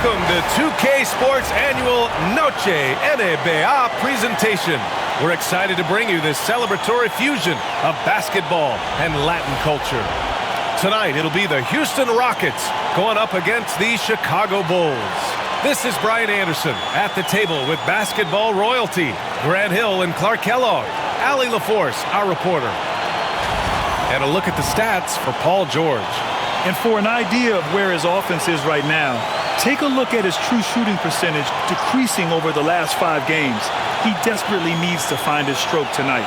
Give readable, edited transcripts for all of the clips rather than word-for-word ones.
Welcome to 2K Sports' annual IGNBA presentation. We're excited to bring you this celebratory fusion of basketball and Latin culture. Tonight, it'll be the Houston Rockets going up against the Chicago Bulls. This is Brian Anderson at the table with basketball royalty, Grant Hill and Clark Kellogg, Allie LaForce, our reporter. And a look at the stats for Paul George. And for an idea of where his offense is right now, take a look at his true shooting percentage decreasing over the last 5 games. He desperately needs to find his stroke tonight.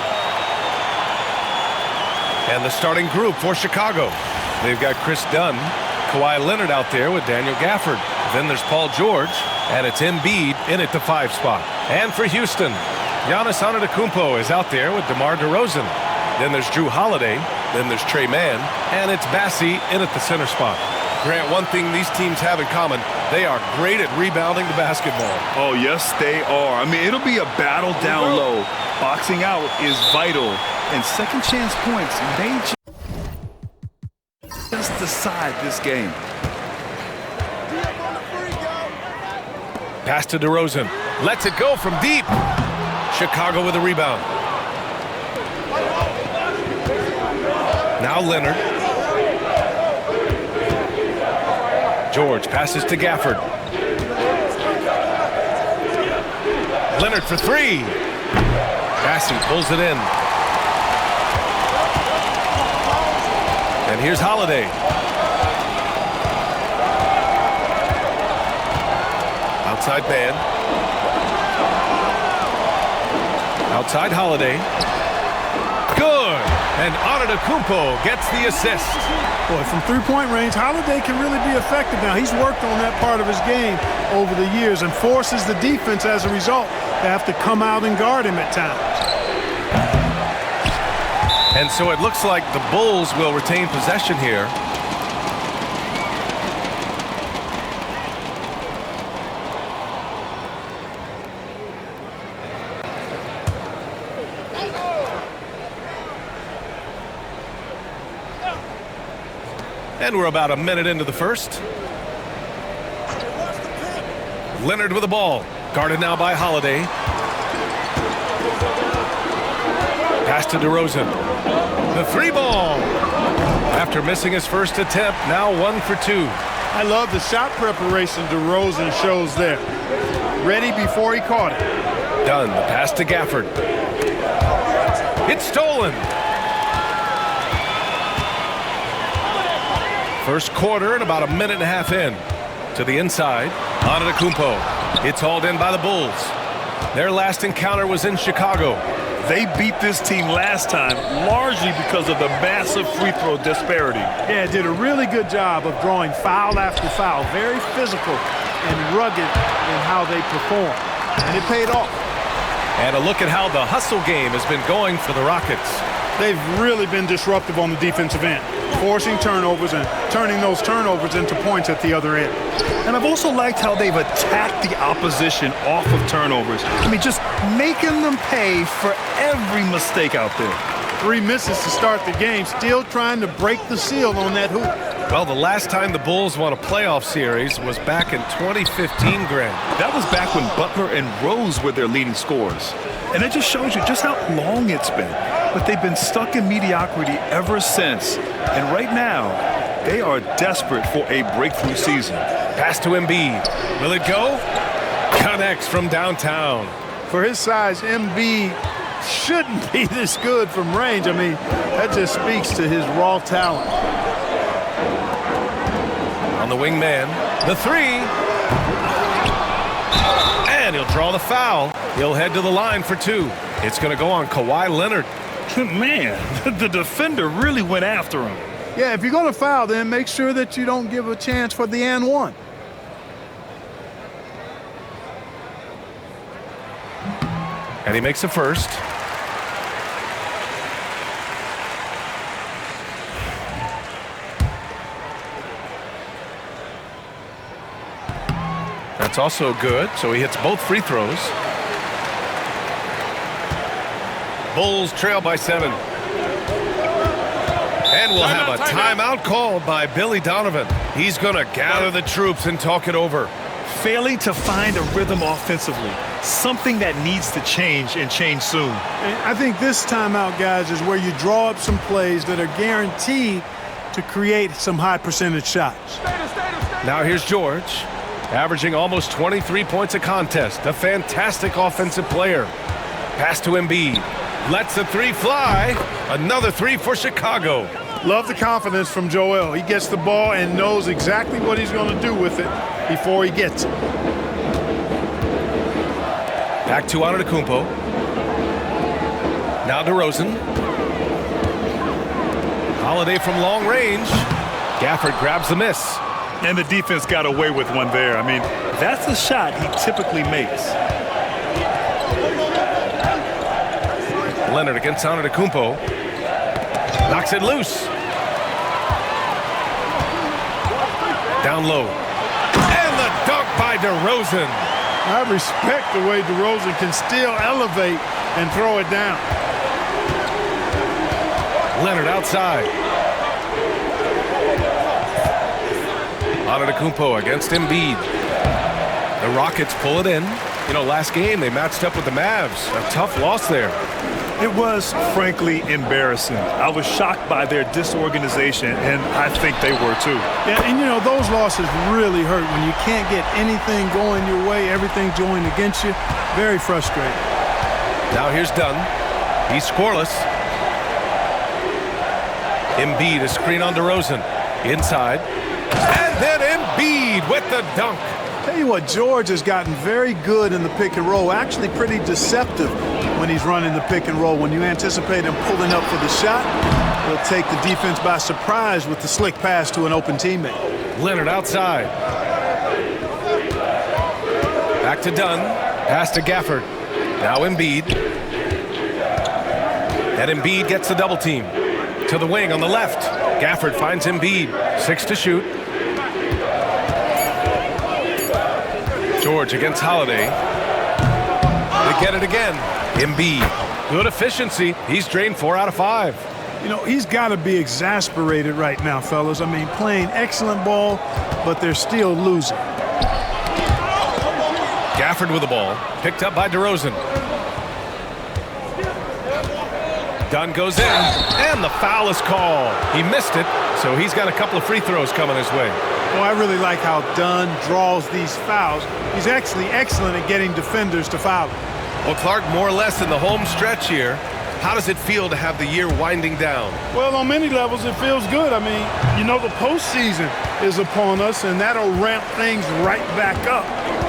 And the starting group for Chicago. They've got Chris Dunn, Kawhi Leonard out there with Daniel Gafford. Then there's Paul George, and it's Embiid in at the 5 spot. And for Houston, Giannis Antetokounmpo is out there with DeMar DeRozan. Then there's Drew Holiday. Then there's Trey Mann, and it's Bassie in at the center spot. Grant, one thing these teams have in common, they are great at rebounding the basketball. Oh, yes, they are. I mean, it'll be a battle down low. Boxing out is vital, and second chance points may just decide this game. Pass to DeRozan. Lets it go from deep. Chicago with a rebound. Now Leonard. George passes to Gafford. Leonard for 3. Bassie pulls it in. And here's Holiday. Outside man. Outside Holiday. Good. And Antetokounmpo gets the assist. Boy, from three-point range, Holiday can really be effective now. He's worked on that part of his game over the years and forces the defense as a result to have to come out and guard him at times. And so it looks like the Bulls will retain possession here. And we're about a minute into the first. Leonard with the ball. Guarded now by Holiday. Pass to DeRozan. The 3-ball. After missing his first attempt, now 1 for 2. I love the shot preparation DeRozan shows there. Ready before he caught it. Done. The pass to Gafford. It's stolen. First quarter and about a minute and a half in. To the inside, Antetokounmpo. It's hauled in by the Bulls. Their last encounter was in Chicago. They beat this team last time largely because of the massive free throw disparity. Yeah, did a really good job of drawing foul after foul. Very physical and rugged in how they perform. And it paid off. And a look at how the hustle game has been going for the Rockets. They've really been disruptive on the defensive end, forcing turnovers and turning those turnovers into points at the other end. And I've also liked how they've attacked the opposition off of turnovers. I mean, just making them pay for every mistake out there. 3 misses to start the game, still trying to break the seal on that hoop. Well, the last time the Bulls won a playoff series was back in 2015, Grant. That was back when Butler and Rose were their leading scorers. And it just shows you just how long it's been. But they've been stuck in mediocrity ever since. And right now, they are desperate for a breakthrough season. Pass to Embiid. Will it go? Connects from downtown. For his size, Embiid shouldn't be this good from range. I mean, that just speaks to his raw talent. On the wing man, the 3. And he'll draw the foul. He'll head to the line for 2. It's going to go on Kawhi Leonard. Man, the defender really went after him. Yeah, if you're going to foul, then make sure that you don't give a chance for the and 1. And he makes the first. That's also good, so he hits both free throws. Bulls trail by 7. And we'll have a timeout called by Billy Donovan. He's going to gather the troops and talk it over. failing to find a rhythm offensively, something that needs to change and change soon. And I think this timeout, guys, is where you draw up some plays that are guaranteed to create some high percentage shots. Now here's George, averaging almost 23 points a contest. A fantastic offensive player. Pass to Embiid. Lets the three fly. Another three for Chicago. Love the confidence from Joel. He gets the ball and knows exactly what he's going to do with it before he gets it. Back to Antetokounmpo. Now DeRozan. Holiday from long range. Gafford grabs the miss. And the defense got away with one there. I mean, that's a shot he typically makes. Leonard against Antetokounmpo. Knocks it loose. Down low. And the dunk by DeRozan. I respect the way DeRozan can still elevate and throw it down. Leonard outside. Antetokounmpo against Embiid. The Rockets pull it in. You know, last game they matched up with the Mavs. A tough loss there. It was, frankly, embarrassing. I was shocked by their disorganization, and I think they were too. Yeah, and you know, those losses really hurt when you can't get anything going your way, everything's going against you. Very frustrating. Now here's Dunn. He's scoreless. Embiid, a screen on DeRozan. Inside. And then Embiid with the dunk. Tell you what, George has gotten very good in the pick and roll, actually pretty deceptive when he's running the pick and roll. When you anticipate him pulling up for the shot, he'll take the defense by surprise with the slick pass to an open teammate. Leonard outside. Back to Dunn. Pass to Gafford. Now Embiid. And Embiid gets the double team. To the wing on the left. Gafford finds Embiid. 6 to shoot. George against Holiday. They get it again. Embiid. Good efficiency. He's drained 4 out of 5. You know, he's got to be exasperated right now, fellas. I mean, playing excellent ball, but they're still losing. Gafford with the ball. Picked up by DeRozan. Dunn goes in, and the foul is called. He missed it, so he's got a couple of free throws coming his way. Oh, I really like how Dunn draws these fouls. He's actually excellent at getting defenders to foul him. Well, Clark, more or less in the home stretch here. How does it feel to have the year winding down? Well, on many levels, it feels good. I mean, you know, the postseason is upon us, and that'll ramp things right back up.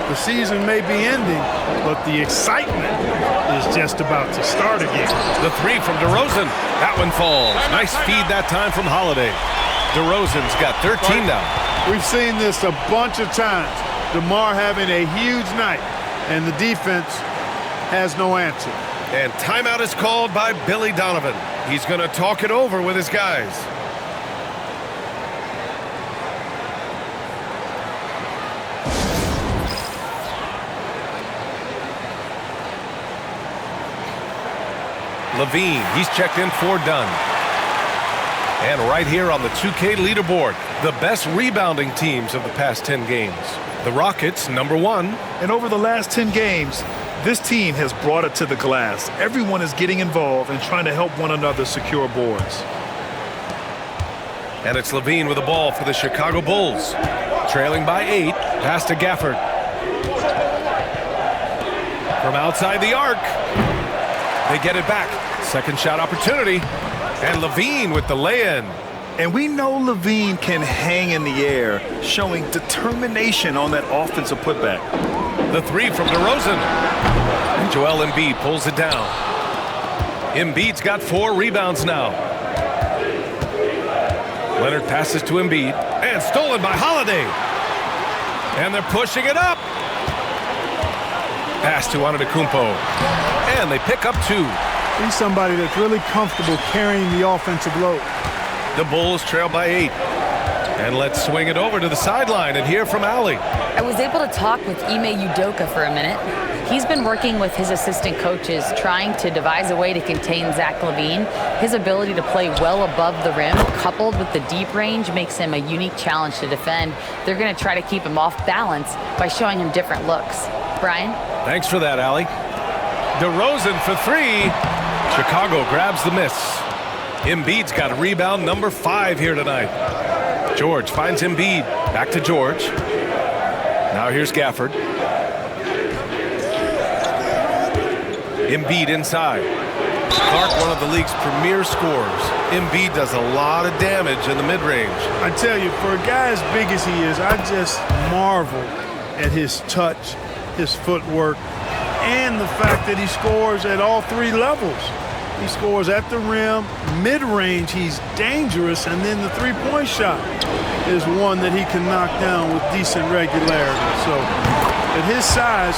The season may be ending, but the excitement is just about to start again. The three from DeRozan. That one falls. Nice feed that time from Holiday. DeRozan's got 13 now. We've seen this a bunch of times. DeMar having a huge night, and the defense has no answer. And timeout is called by Billy Donovan. He's going to talk it over with his guys. Levine, he's checked in for Dunn. And right here on the 2K leaderboard, the best rebounding teams of the past 10 games. The Rockets, #1. And over the last 10 games, this team has brought it to the glass. Everyone is getting involved and trying to help one another secure boards. And it's Levine with the ball for the Chicago Bulls. Trailing by 8, pass to Gafford. From outside the arc. They get it back. Second shot opportunity. And Levine with the lay-in. And we know Levine can hang in the air, showing determination on that offensive putback. The three from DeRozan. Joel Embiid pulls it down. Embiid's got 4 rebounds now. Leonard passes to Embiid. And stolen by Holiday. And they're pushing it up. Pass to Antetokounmpo. And they pick up 2. He's somebody that's really comfortable carrying the offensive load. The Bulls trail by 8. And let's swing it over to the sideline and hear from Allie. I was able to talk with Ime Udoka for a minute. He's been working with his assistant coaches, trying to devise a way to contain Zach LaVine. His ability to play well above the rim, coupled with the deep range, makes him a unique challenge to defend. They're going to try to keep him off balance by showing him different looks. Brian? Thanks for that, Allie. DeRozan for three. Chicago grabs the miss. Embiid's got rebound number 5 here tonight. George finds Embiid. Back to George. Now here's Gafford. Embiid inside. Clark, one of the league's premier scorers. Embiid does a lot of damage in the mid-range. I tell you, for a guy as big as he is, I just marvel at his touch, his footwork, and the fact that he scores at all 3 levels. He scores at the rim, mid-range, he's dangerous, and then the three-point shot is one that he can knock down with decent regularity. So at his size,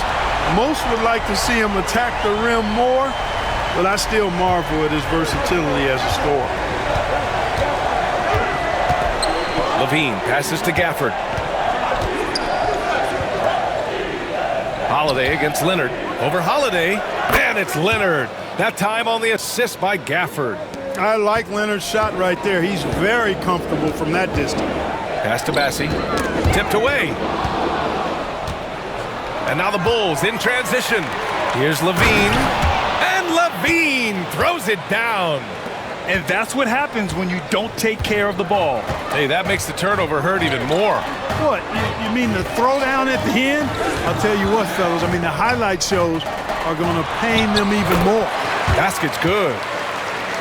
most would like to see him attack the rim more, but I still marvel at his versatility as a scorer. LaVine passes to Gafford. Holiday against Leonard. Over Holiday, and it's Leonard. That time on the assist by Gafford. I like Leonard's shot right there. He's very comfortable from that distance. Pass to Bassie. Tipped away. And now the Bulls in transition. Here's LaVine. And LaVine throws it down. And that's what happens when you don't take care of the ball. Hey, that makes the turnover hurt even more. What, you mean the throwdown at the end? I'll tell you what, fellas, I mean the highlight shows are going to pain them even more. Basket's good.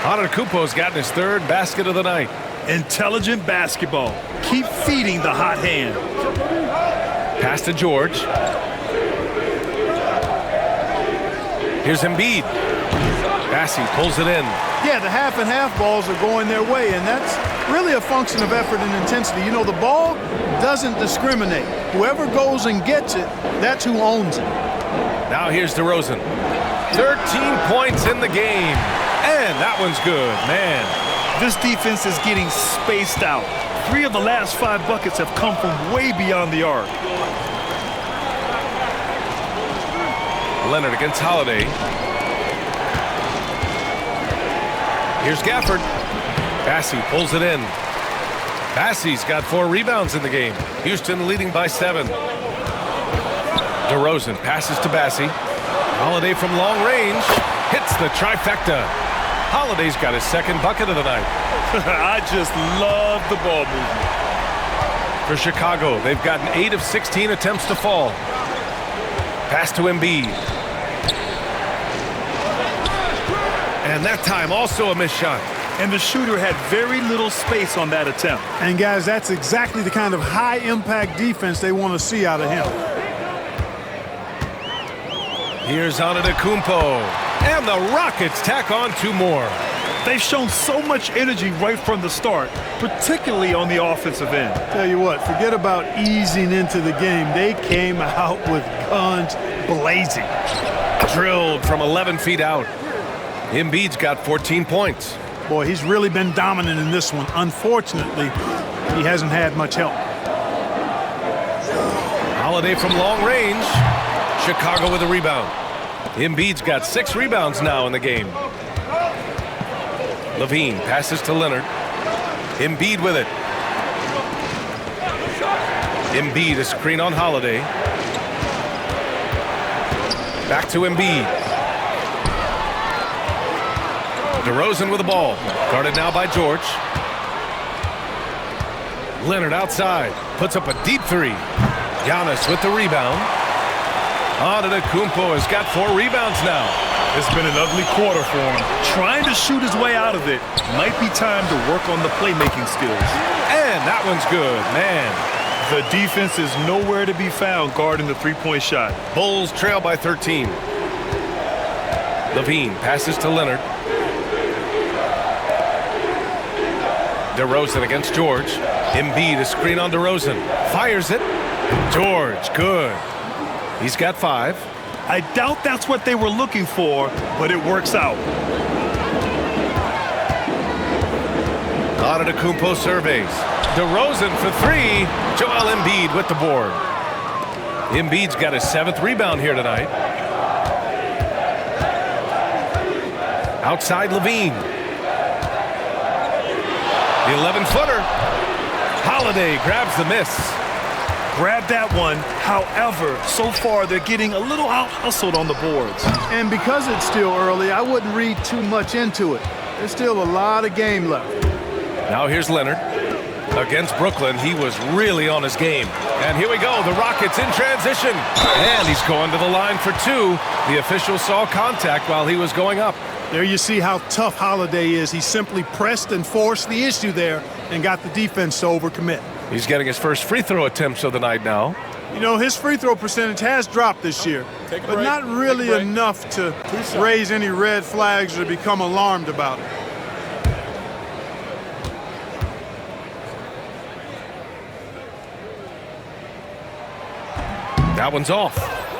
Antetokounmpo's gotten his 3rd basket of the night. Intelligent basketball. Keep feeding the hot hand. Pass to George. Here's Embiid. Bassie pulls it in. Yeah, the half and half balls are going their way, and that's really a function of effort and intensity. You know, the ball doesn't discriminate. Whoever goes and gets it, that's who owns it. Now here's DeRozan. 13 points in the game. And that one's good, man. This defense is getting spaced out. 3 of the last 5 buckets have come from way beyond the arc. Leonard against Holiday. Here's Gafford. Bassie pulls it in. Bassie's got 4 rebounds in the game. Houston leading by 7. DeRozan passes to Bassie. Holiday from long range hits the trifecta. Holiday's got his 2nd bucket of the night. I just love the ball movement. For Chicago, they've gotten 8 of 16 attempts to fall. Pass to Embiid. And that time also a missed shot. And the shooter had very little space on that attempt. And guys, that's exactly the kind of high-impact defense they want to see out of him. Here's Antetokounmpo. And the Rockets tack on 2 more. They've shown so much energy right from the start, particularly on the offensive end. Tell you what, forget about easing into the game. They came out with guns blazing. Drilled from 11 feet out. Embiid's got 14 points. Boy, he's really been dominant in this one. Unfortunately, he hasn't had much help. Holiday from long range. Chicago with a rebound. Embiid's got 6 rebounds now in the game. LaVine passes to Leonard. Embiid with it. Embiid, a screen on Holiday. Back to Embiid. DeRozan with the ball. Guarded now by George. Leonard outside. Puts up a deep 3. Giannis with the rebound. Antetokounmpo has got 4 rebounds now. It's been an ugly quarter for him. Trying to shoot his way out of it. Might be time to work on the playmaking skills. And that one's good, man. The defense is nowhere to be found guarding the 3-point shot. Bulls trail by 13. LaVine passes to Leonard. DeRozan against George. Embiid, a screen on DeRozan. Fires it. George, good. He's got 5. I doubt that's what they were looking for, but it works out. Antetokounmpo surveys. DeRozan for 3. Joel Embiid with the board. Embiid's got his 7th rebound here tonight. Outside Levine. The 11-footer. Holiday grabs the miss. Grab that one. However, so far they're getting a little out-hustled on the boards. And because it's still early, I wouldn't read too much into it. There's still a lot of game left. Now here's Leonard. Against Brooklyn, he was really on his game. And here we go, the Rockets in transition. And he's going to the line for two. The official saw contact while he was going up. There you see how tough Holiday is. He simply pressed and forced the issue there and got the defense to overcommit. He's getting his first free throw attempts of the night now. You know, his free throw percentage has dropped this year, but not really enough to raise any red flags or become alarmed about it. That one's off.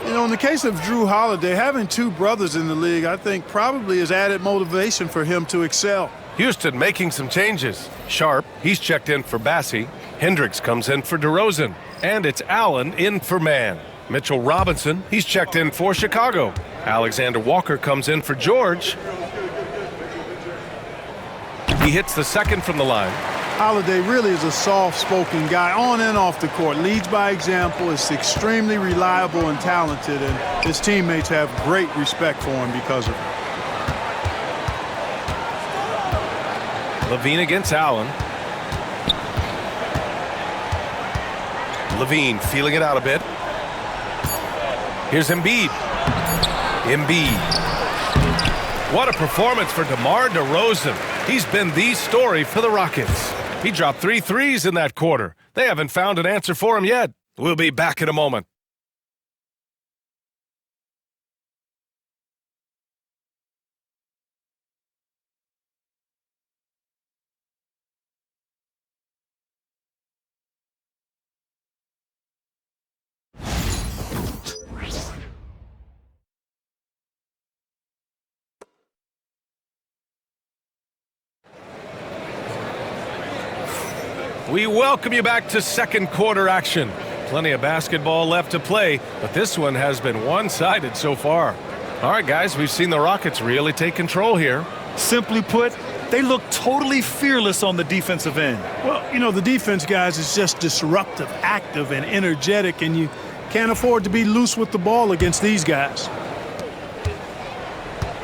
You know, in the case of Drew Holiday, having two brothers in the league, I think probably is added motivation for him to excel. Houston making some changes. Sharp, he's checked in for Bassey. Hendricks comes in for DeRozan. And it's Allen in for Mann. Mitchell Robinson, he's checked in for Chicago. Alexander Walker comes in for George. He hits the second from the line. Holiday really is a soft-spoken guy on and off the court. Leads by example, is extremely reliable and talented, and his teammates have great respect for him because of it. Levine against Allen. Levine feeling it out a bit. Here's Embiid. Embiid. What a performance for DeMar DeRozan. He's been the story for the Rockets. He dropped 3 threes in that quarter. They haven't found an answer for him yet. We'll be back in a moment. We welcome you back to second quarter action. Plenty of basketball left to play, but this one has been one-sided so far. All right, guys, we've seen the Rockets really take control here. Simply put, they look totally fearless on the defensive end. Well, you know, the defense, guys, is just disruptive, active, and energetic, and you can't afford to be loose with the ball against these guys.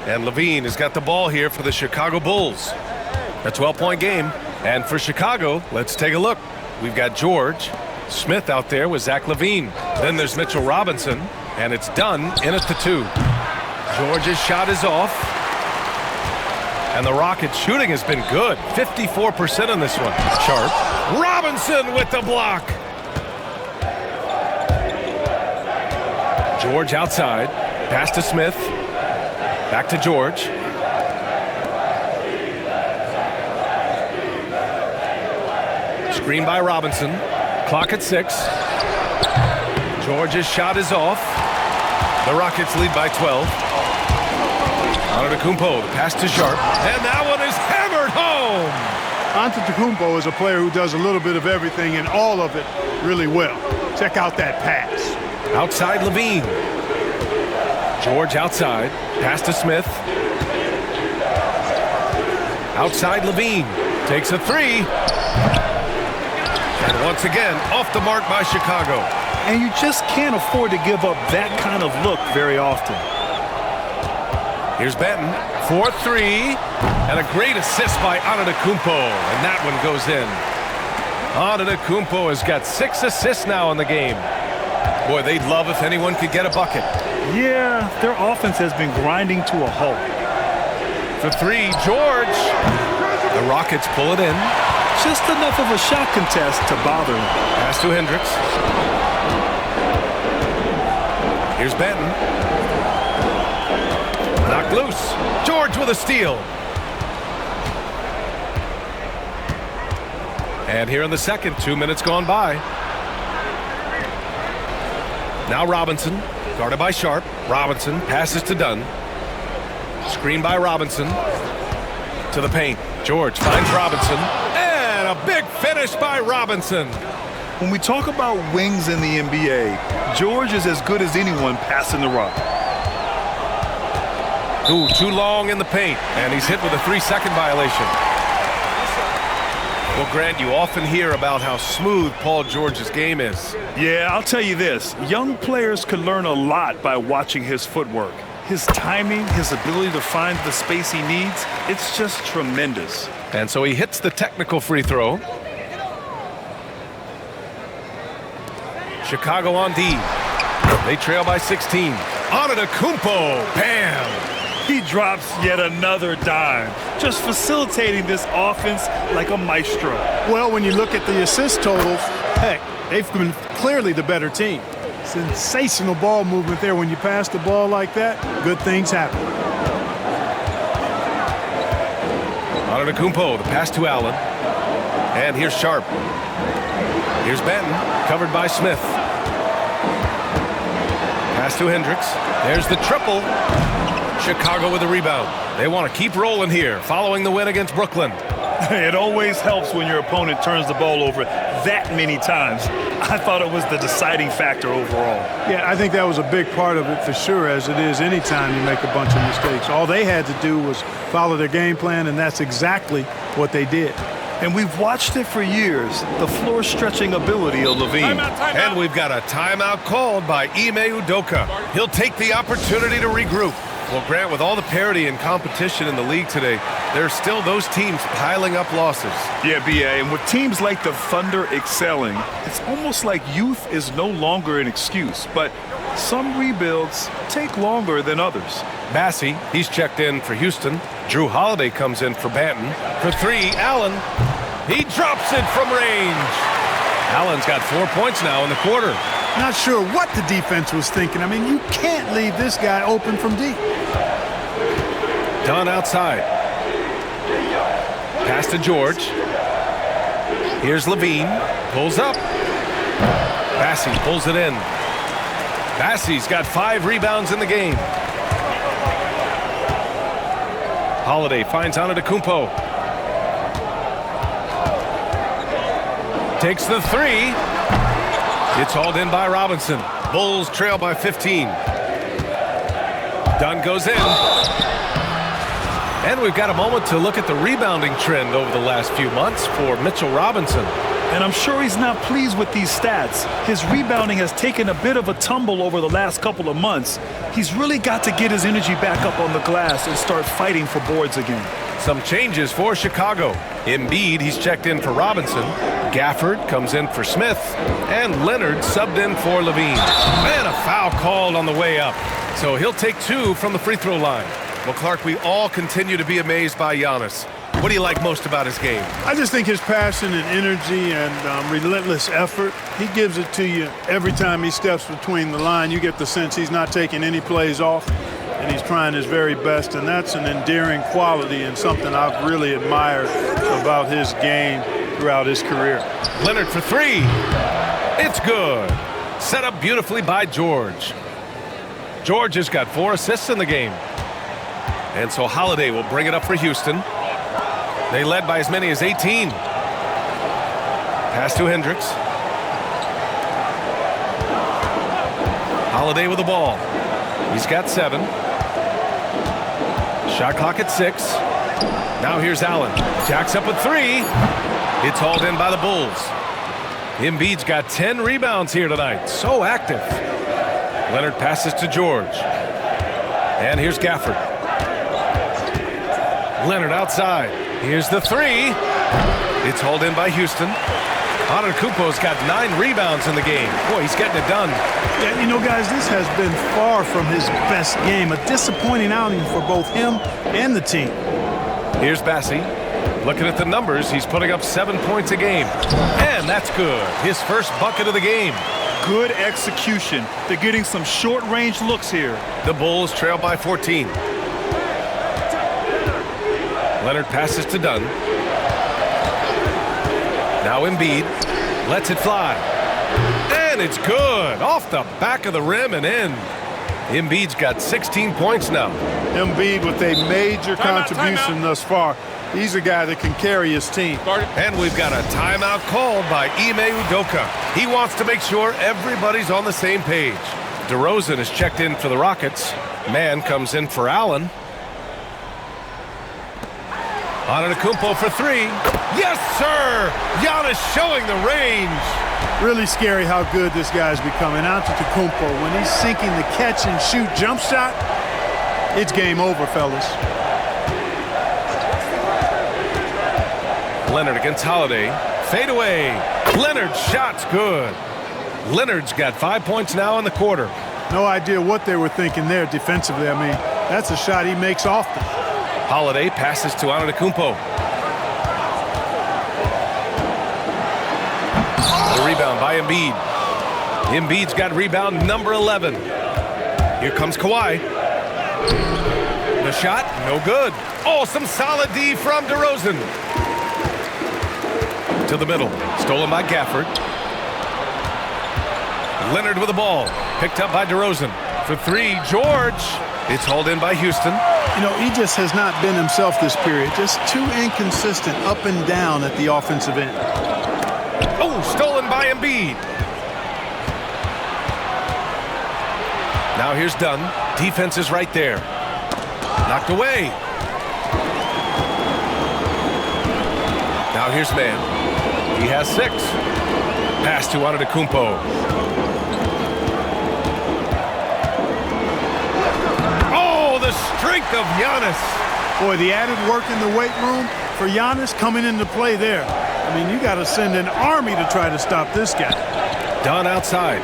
And Levine has got the ball here for the Chicago Bulls. A 12-point game. And for Chicago, let's take a look. We've got George. Smith out there with Zach LaVine. Then there's Mitchell Robinson. And it's done in at the 2. George's shot is off. And the Rockets' shooting has been good. 54% on this one. Sharp. Robinson with the block. George outside. Pass to Smith. Back to George. Screen by Robinson. Clock at 6. George's shot is off. The Rockets lead by 12. Antetokounmpo, the pass to Sharp. And that one is hammered home. Antetokounmpo is a player who does a little bit of everything and all of it really well. Check out that pass. Outside Levine. George outside. Pass to Smith. Outside Levine. Takes a 3. And once again, off the mark by Chicago. And you just can't afford to give up that kind of look very often. Here's Benton for 3. And a great assist by Antetokounmpo. And that one goes in. Antetokounmpo has got 6 assists now in the game. Boy, they'd love if anyone could get a bucket. Yeah, their offense has been grinding to a halt. For 3, George. The Rockets pull it in. Just enough of a shot contest to bother him. Pass to Hendricks. Here's Benton. Knocked loose. George with a steal. And here in the second, 2 minutes gone by. Now Robinson, guarded by Sharp. Robinson passes to Dunn. Screen by Robinson. To the paint. George finds Robinson. And a big finish by Robinson. When we talk about wings in the NBA, George is as good as anyone passing the rock. Ooh, too long in the paint, and he's hit with a 3-second violation. Well, Grant, you often hear about how smooth Paul George's game is. Yeah, I'll tell you this. Young players can learn a lot by watching his footwork. His timing, his ability to find the space he needs, it's just tremendous. And so he hits the technical free throw. Chicago on D. They trail by 16. Antetokounmpo, bam! He drops yet another dime, just facilitating this offense like a maestro. Well, when you look at the assist totals, heck, they've been clearly the better team. Sensational ball movement there. When you pass the ball like that, good things happen. Antetokounmpo, the pass to Allen. And here's Sharp. Here's Benton, covered by Smith. Pass to Hendricks. There's the triple. Chicago with a rebound. They want to keep rolling here, following the win against Brooklyn. It always helps when your opponent turns the ball over that many times. I thought it was the deciding factor overall. Yeah, I think that was a big part of it for sure, as it is anytime you make a bunch of mistakes. All they had to do was follow their game plan, and that's exactly what they did. And we've watched it for years, the floor-stretching ability of Levine. Timeout. And we've got a timeout called by Ime Udoka. He'll take the opportunity to regroup. Well, Grant, with all the parity and competition in the league today, there are still those teams piling up losses. Yeah, BA, and with teams like the Thunder excelling, it's almost like youth is no longer an excuse, but some rebuilds take longer than others. Bassey, he's checked in for Houston. Drew Holiday comes in for Banton. For 3, Allen. He drops it from range. Allen's got 4 points now in the quarter. Not sure what the defense was thinking. I mean, you can't leave this guy open from deep. Dunn outside. Pass to George. Here's Levine. Pulls up. Bassey pulls it in. Bassey's got 5 rebounds in the game. Holiday finds Antetokounmpo. Takes the 3. It's hauled in by Robinson. Bulls trail by 15. Dunn goes in. And we've got a moment to look at the rebounding trend over the last few months for Mitchell Robinson. And I'm sure he's not pleased with these stats. His rebounding has taken a bit of a tumble over the last couple of months. He's really got to get his energy back up on the glass and start fighting for boards again. Some changes for Chicago. Embiid, he's checked in for Robinson. Gafford comes in for Smith. And Leonard subbed in for Levine. And a foul called on the way up. So he'll take 2 from the free throw line. Well, Clark, we all continue to be amazed by Giannis. What do you like most about his game? I just think his passion and energy and relentless effort, he gives it to you every time he steps between the line. You get the sense he's not taking any plays off, and he's trying his very best, and that's an endearing quality and something I've really admired about his game throughout his career. Leonard for 3. It's good. Set up beautifully by George. George has got 4 assists in the game. And so Holiday will bring it up for Houston. They led by as many as 18. Pass to Hendricks. Holiday with the ball. He's got 7. Shot clock at 6. Now here's Allen. Jacks up with 3. It's hauled in by the Bulls. Embiid's got 10 rebounds here tonight. So active. Leonard passes to George. And here's Gafford. Leonard outside. Here's the 3. It's hauled in by Houston. Antetokounmpo's got 9 rebounds in the game. Boy, he's getting it done. Yeah, you know, guys, this has been far from his best game. A disappointing outing for both him and the team. Here's Bassey. Looking at the numbers, he's putting up 7 points a game. And that's good. His first bucket of the game. Good execution. They're getting some short-range looks here. The Bulls trail by 14. Leonard passes to Dunn. Now Embiid lets it fly. And it's good. Off the back of the rim and in. Embiid's got 16 points now. Embiid with a major contribution thus far. He's a guy that can carry his team. And we've got a timeout called by Ime Udoka. He wants to make sure everybody's on the same page. DeRozan is checked in for the Rockets. Mann comes in for Allen. Antetokounmpo for three. Yes, sir! Giannis showing the range. Really scary how good this guy's becoming. Antetokounmpo, when he's sinking the catch and shoot jump shot, it's game over, fellas. Leonard against Holiday. Fade away. Leonard's shot's good. Leonard's got 5 points now in the quarter. No idea what they were thinking there defensively. I mean, that's a shot he makes often. Holiday passes to Antetokounmpo. The rebound by Embiid. Embiid's got rebound number 11. Here comes Kawhi. The shot, no good. Oh, some solid D from DeRozan. To the middle, stolen by Gafford. Leonard with the ball, picked up by DeRozan. For three, George. It's hauled in by Houston. You know, he just has not been himself this period. Just too inconsistent up and down at the offensive end. Oh, stolen by Embiid. Now here's Dunn. Defense is right there. Knocked away. Now here's Mann. He has 6. Pass to Antetokounmpo. Oh, the strength of Giannis. Boy, the added work in the weight room for Giannis coming into play there. I mean, you got to send an army to try to stop this guy. Dunn outside.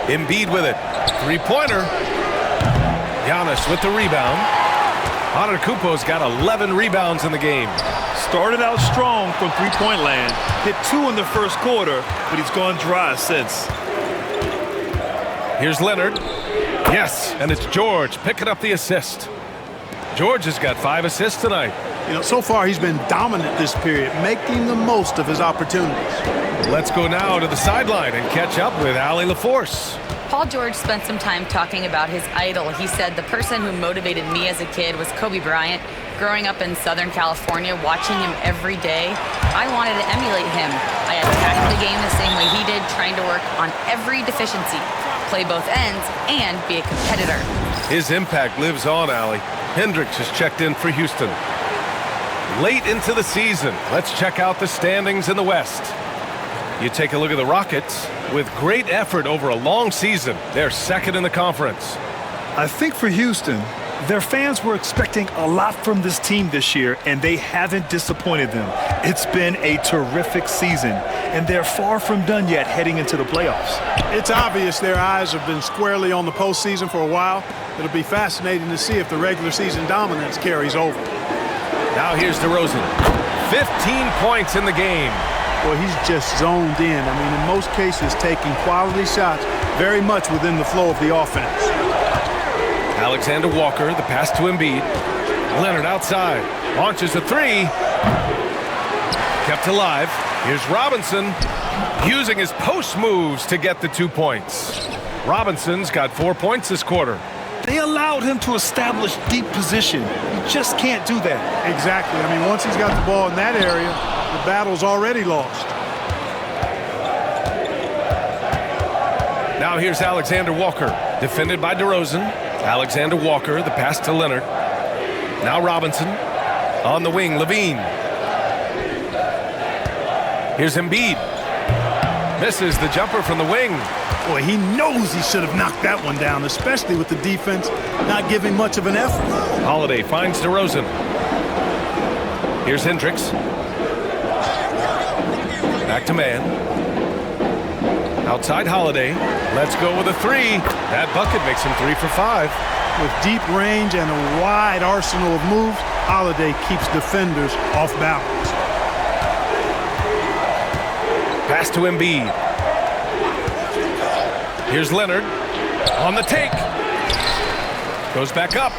Embiid with it. Three-pointer. Giannis with the rebound. Antetokounmpo's got 11 rebounds in the game. Started out strong from three-point land. Hit 2 in the first quarter, but he's gone dry since. Here's Leonard. Yes, and it's George picking up the assist. George has got 5 assists tonight. You know, so far he's been dominant this period, making the most of his opportunities. Let's go now to the sideline and catch up with Allie LaForce. Paul George spent some time talking about his idol. He said, the person who motivated me as a kid was Kobe Bryant. Growing up in Southern California, watching him every day, I wanted to emulate him. I attacked the game the same way he did, trying to work on every deficiency, play both ends, and be a competitor. His impact lives on, Allie. Hendricks has checked in for Houston. Late into the season, let's check out the standings in the West. You take a look at the Rockets. With great effort over a long season, they're second in the conference. I think for Houston, their fans were expecting a lot from this team this year, and they haven't disappointed them. It's been a terrific season, and they're far from done yet heading into the playoffs. It's obvious their eyes have been squarely on the postseason for a while. It'll be fascinating to see if the regular season dominance carries over. Now here's DeRozan. 15 points in the game. Well, he's just zoned in. I mean, in most cases, taking quality shots very much within the flow of the offense. Alexander Walker, the pass to Embiid. Leonard outside. Launches a three. Kept alive. Here's Robinson using his post moves to get the 2 points. Robinson's got 4 points this quarter. They allowed him to establish deep position. You just can't do that. Exactly. I mean, once he's got the ball in that area, the battle's already lost. Now here's Alexander Walker, defended by DeRozan. Alexander Walker, the pass to Leonard. Now Robinson. On the wing, Levine. Here's Embiid. Misses the jumper from the wing. Boy, he knows he should have knocked that one down, especially with the defense not giving much of an effort. Holiday finds DeRozan. Here's Hendricks. Back to Mann. Outside Holiday. Let's go with a three. That bucket makes him 3 for 5. With deep range and a wide arsenal of moves, Holiday keeps defenders off balance. Pass to Embiid. Here's Leonard on the take. Goes back up.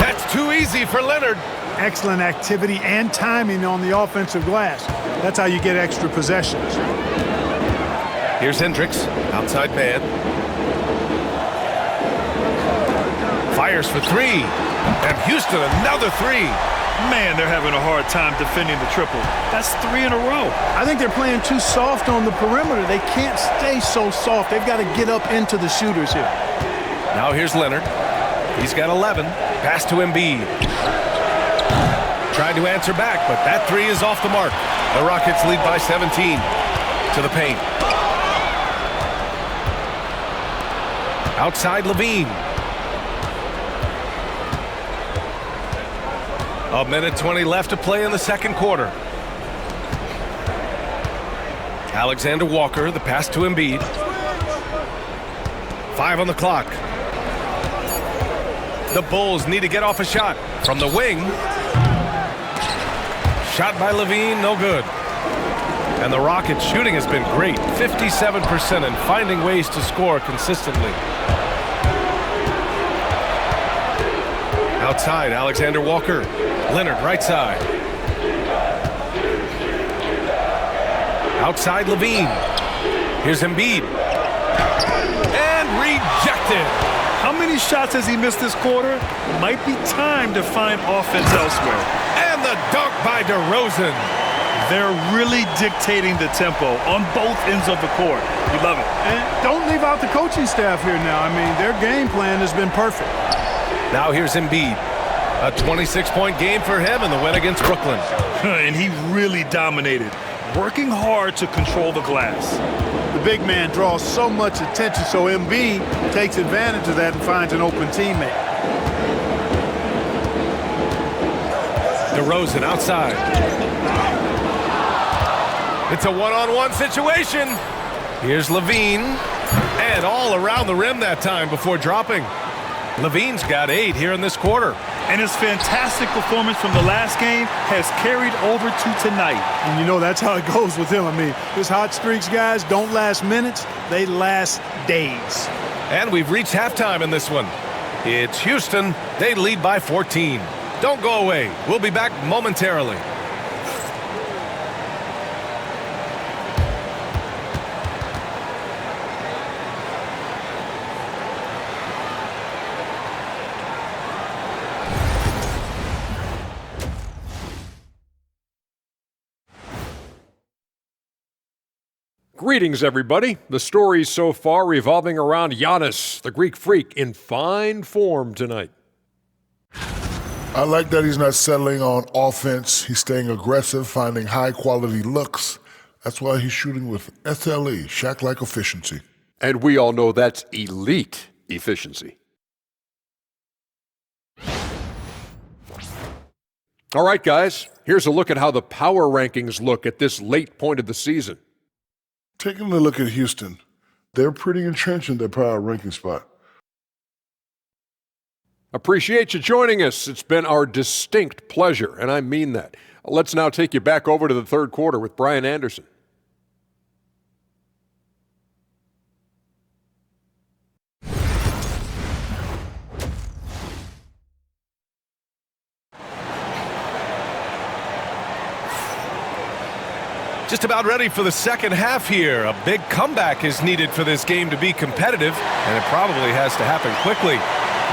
That's too easy for Leonard. Excellent activity and timing on the offensive glass. That's how you get extra possessions. Here's Hendricks, outside man. Fires for 3. And Houston another 3. Man, they're having a hard time defending the triple. That's 3 in a row. I think they're playing too soft on the perimeter. They can't stay so soft. They've got to get up into the shooters here. Now here's Leonard. He's got 11. Pass to Embiid. Tried to answer back, but that three is off the mark. The Rockets lead by 17 to the paint. Outside Levine. A minute 20 left to play in the second quarter. Alexander Walker, the pass to Embiid. 5 on the clock. The Bulls need to get off a shot from the wing. Shot by Levine, no good. And the Rockets' shooting has been great, 57%, and finding ways to score consistently. Outside, Alexander Walker. Leonard, right side. Outside Levine. Here's Embiid. And rejected. How many shots has he missed this quarter? Might be time to find offense elsewhere. And the dunk by DeRozan. They're really dictating the tempo on both ends of the court. You love it. And don't leave out the coaching staff here now. I mean, their game plan has been perfect. Now here's Embiid. A 26-point game for him in the win against Brooklyn. And he really dominated, working hard to control the glass. The big man draws so much attention, so Embiid takes advantage of that and finds an open teammate. DeRozan outside. It's a one-on-one situation. Here's Levine. And all around the rim that time before dropping. Levine's got 8 here in this quarter. And his fantastic performance from the last game has carried over to tonight. And you know that's how it goes with him. I mean, his hot streaks, guys, don't last minutes. They last days. And we've reached halftime in this one. It's Houston. They lead by 14. Don't go away. We'll be back momentarily. Greetings, everybody. The stories so far revolving around Giannis, the Greek freak, in fine form tonight. I like that he's not settling on offense. He's staying aggressive, finding high-quality looks. That's why he's shooting with SLE, Shaq-like efficiency. And we all know that's elite efficiency. All right, guys, here's a look at how the power rankings look at this late point of the season. Taking a look at Houston, they're pretty entrenched in their power ranking spot. Appreciate you joining us. It's been our distinct pleasure, and I mean that. Let's now take you back over to the third quarter with Brian Anderson. Just about ready for the second half here. A big comeback is needed for this game to be competitive, and it probably has to happen quickly.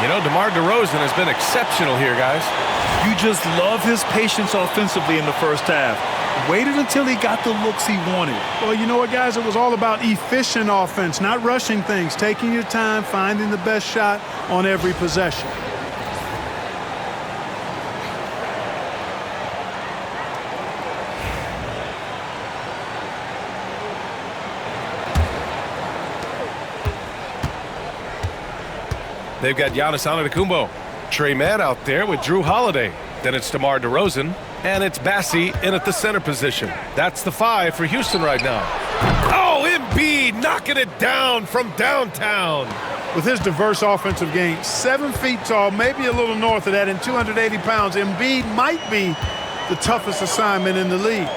You know, DeMar DeRozan has been exceptional here, guys. You just love his patience offensively in the first half. Waited until he got the looks he wanted. Well, you know what, guys? It was all about efficient offense, not rushing things, taking your time, finding the best shot on every possession. They've got Giannis Antetokounmpo. Trey Mann out there with Drew Holiday. Then it's DeMar DeRozan. And it's Bassie in at the center position. That's the 5 for Houston right now. Oh, Embiid knocking it down from downtown. With his diverse offensive game, 7 feet tall, maybe a little north of that, and 280 pounds, Embiid might be the toughest assignment in the league.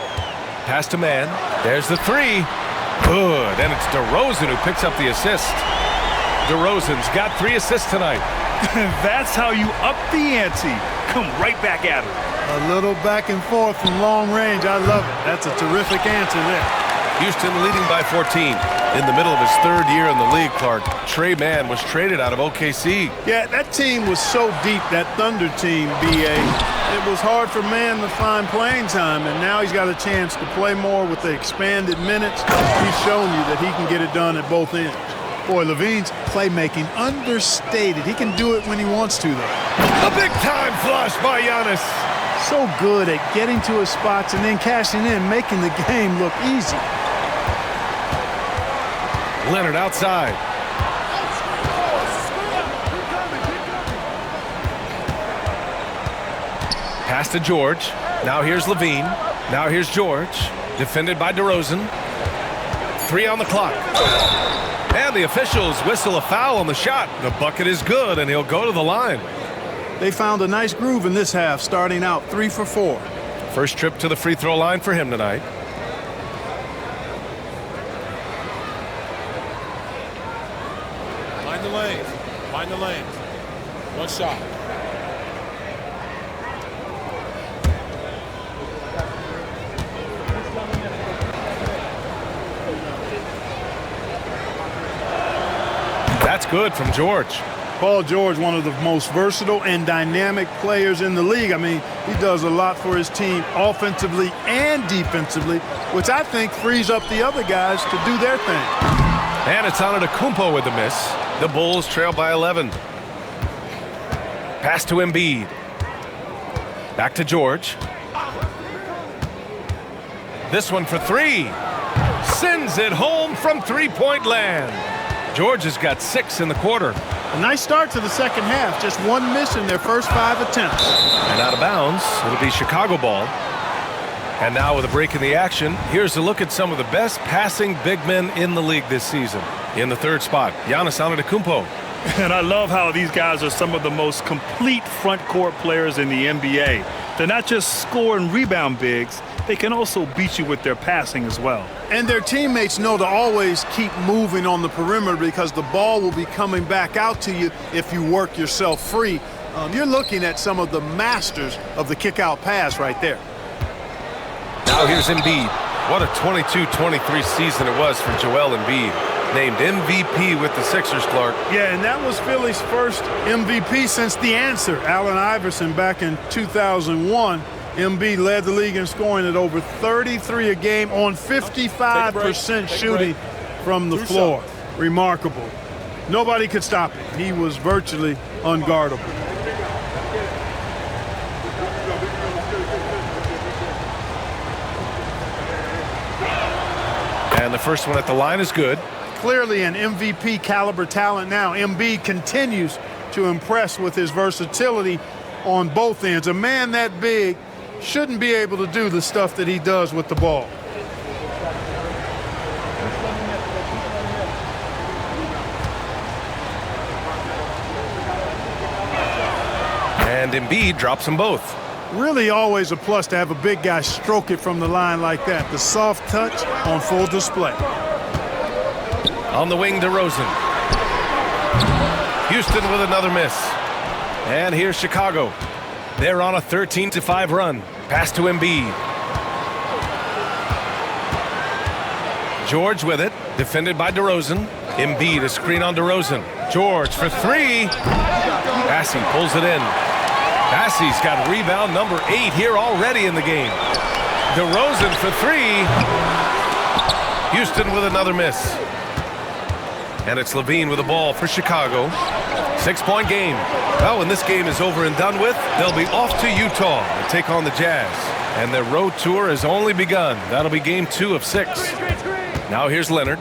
Pass to Mann. There's the 3. Good. And it's DeRozan who picks up the assist. DeRozan's got 3 assists tonight. That's how you up the ante. Come right back at him. A little back and forth from long range. I love it. That's a terrific answer there. Houston leading by 14. In the middle of his 3rd year in the league, Clark, Trey Mann was traded out of OKC. Yeah, that team was so deep, that Thunder team, B.A. It was hard for Mann to find playing time, and now he's got a chance to play more with the expanded minutes. He's shown you that he can get it done at both ends. Boy, Levine's playmaking understated. He can do it when he wants to, though. A big-time flush by Giannis. So good at getting to his spots and then cashing in, making the game look easy. Leonard outside. Pass to George. Now here's Levine. Now here's George. Defended by DeRozan. 3 on the clock. And the officials whistle a foul on the shot. The bucket is good, and he'll go to the line. They found a nice groove in this half, starting out 3 for 4. First trip to the free throw line for him tonight. Find the lane. Find the lane. One shot. That's good from George. Paul George, one of the most versatile and dynamic players in the league. I mean, he does a lot for his team offensively and defensively, which I think frees up the other guys to do their thing. And it's Antetokounmpo with the miss. The Bulls trail by 11. Pass to Embiid. Back to George. This one for 3. Sends it home from three-point land. George has got 6 in the quarter. A nice start to the second half. Just 1 miss in their first 5 attempts. And out of bounds, it'll be Chicago ball. And now with a break in the action, here's a look at some of the best passing big men in the league this season. In the third spot, Giannis Antetokounmpo. And I love how these guys are some of the most complete front court players in the NBA. They're not just score and rebound bigs, they can also beat you with their passing as well. And their teammates know to always keep moving on the perimeter because the ball will be coming back out to you if you work yourself free. You're looking at some of the masters of the kick-out pass right there. Now here's Embiid. What a 22-23 season it was for Joel Embiid. Named MVP with the Sixers, Clark. Yeah, and that was Philly's first MVP since the answer, Allen Iverson, back in 2001. Embiid led the league in scoring at over 33 a game on 55% shooting from the floor. Remarkable. Nobody could stop him. He was virtually unguardable. And the first one at the line is good. Clearly an MVP caliber talent now. Embiid continues to impress with his versatility on both ends. A man that big shouldn't be able to do the stuff that he does with the ball. And Embiid drops them both. Really always a plus to have a big guy stroke it from the line like that. The soft touch on full display. On the wing, DeRozan. Houston with another miss. And here's Chicago. They're on a 13-5 run. Pass to Embiid. George with it. Defended by DeRozan. Embiid, a screen on DeRozan. George for 3. Bassey pulls it in. Bassey's got rebound number 8 here already in the game. DeRozan for 3. Houston with another miss. And it's Levine with the ball for Chicago. 6-point game. Well, when this game is over and done with, they'll be off to Utah to take on the Jazz. And their road tour has only begun. That'll be game 2 of 6. Now here's Leonard.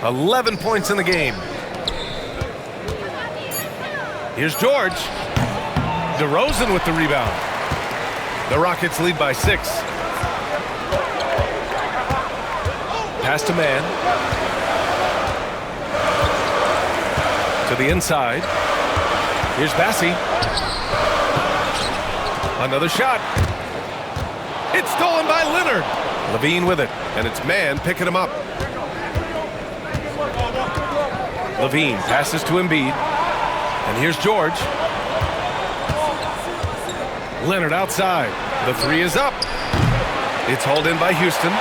11 points in the game. Here's George. DeRozan with the rebound. The Rockets lead by 6. Pass to Man. To the inside. Here's Bassey. Another shot. It's stolen by Leonard. Levine with it, and it's Man picking him up. Levine passes to Embiid. And here's George. Leonard outside. The 3 is up. It's hauled in by Houston.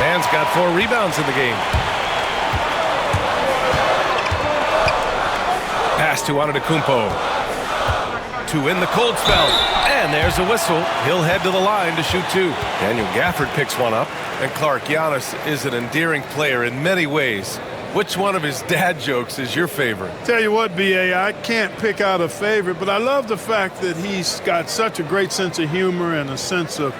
Man's got 4 rebounds in the game. Pass to Antetokounmpo. To win the cold spell. And there's a whistle. He'll head to the line to shoot 2. Daniel Gafford picks one up. And Clark, Giannis is an endearing player in many ways. Which one of his dad jokes is your favorite? Tell you what, B.A., I can't pick out a favorite, but I love the fact that he's got such a great sense of humor and a sense of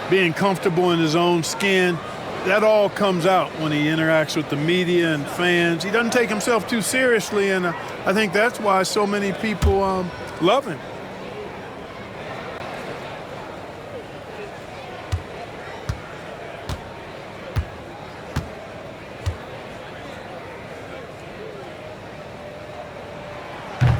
being comfortable in his own skin. That all comes out when he interacts with the media and fans. He doesn't take himself too seriously, and I think that's why so many people love him.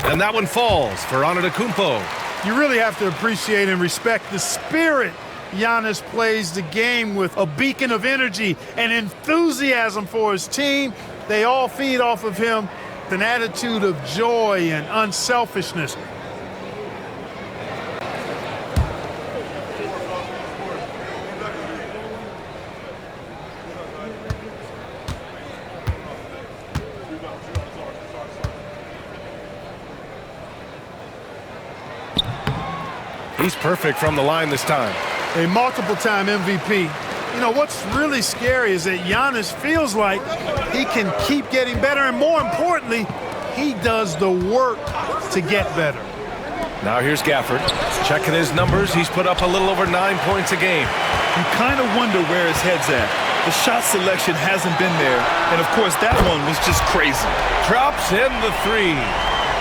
And that one falls for Antetokounmpo. You really have to appreciate and respect the spirit Giannis plays the game with, a beacon of energy and enthusiasm for his team. They all feed off of him, an attitude of joy and unselfishness. He's perfect from the line this time. A multiple-time MVP. You know, what's really scary is that Giannis feels like he can keep getting better, and more importantly, he does the work to get better. Now here's Gafford. Checking his numbers, he's put up a little over 9 points a game. You kind of wonder where his head's at. The shot selection hasn't been there, and of course that one was just crazy. Drops in the three.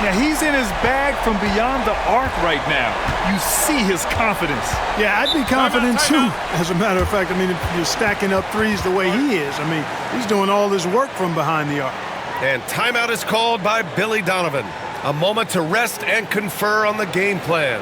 Yeah, he's in his bag from beyond the arc right now. You see his confidence. Yeah, I'd be confident too. As a matter of fact, I mean, if you're stacking up threes the way he is, I mean, he's doing all this work from behind the arc. And timeout is called by Billy Donovan. A moment to rest and confer on the game plan.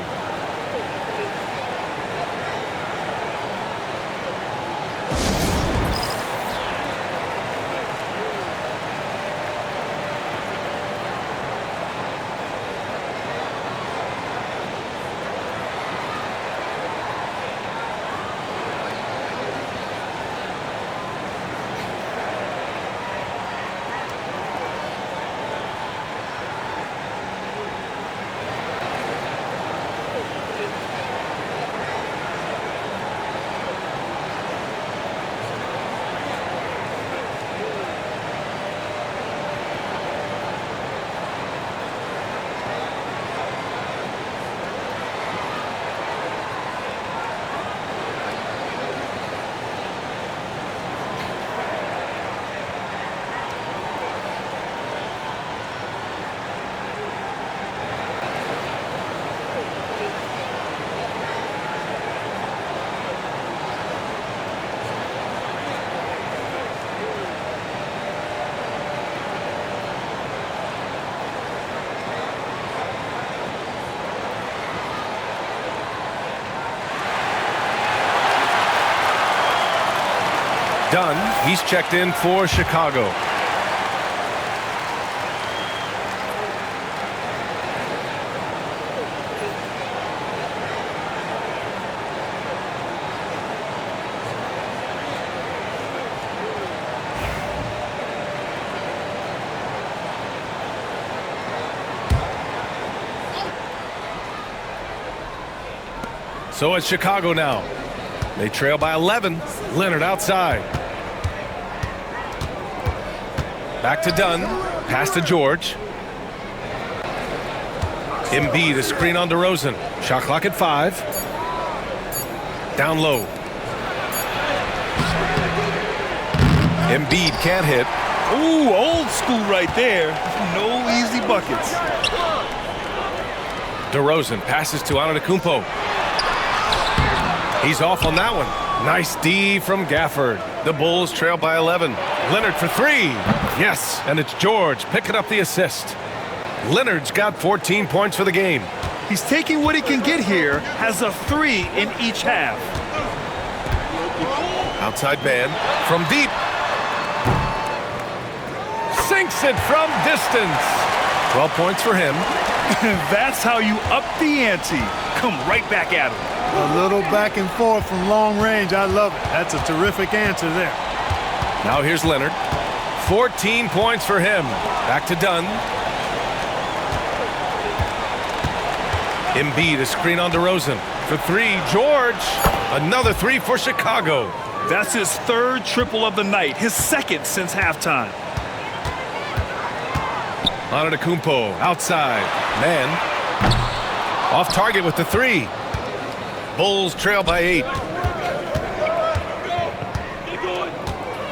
Done. He's checked in for Chicago. So it's Chicago now. They trail by 11. Leonard outside. Back to Dunn. Pass to George. Embiid, a screen on DeRozan. Shot clock at 5. Down low. Embiid can't hit. Ooh, old school right there. No easy buckets. DeRozan passes to Antetokounmpo. He's off on that one. Nice D from Gafford. The Bulls trail by 11. Leonard for 3. Yes, and it's George picking up the assist. Leonard's got 14 points for the game. He's taking what he can get here, has a 3 in each half. Outside man from deep. Sinks it from distance. 12 points for him. That's how you up the ante. Come right back at him. A little back and forth from long range. I love it. That's a terrific answer there. Now here's Leonard. 14 points for him. Back to Dunn. Embiid, a screen on DeRozan. For 3, George. Another 3 for Chicago. That's his 3rd triple of the night, his 2nd since halftime. Antetokounmpo outside. Man. Off target with the three. Bulls trail by 8.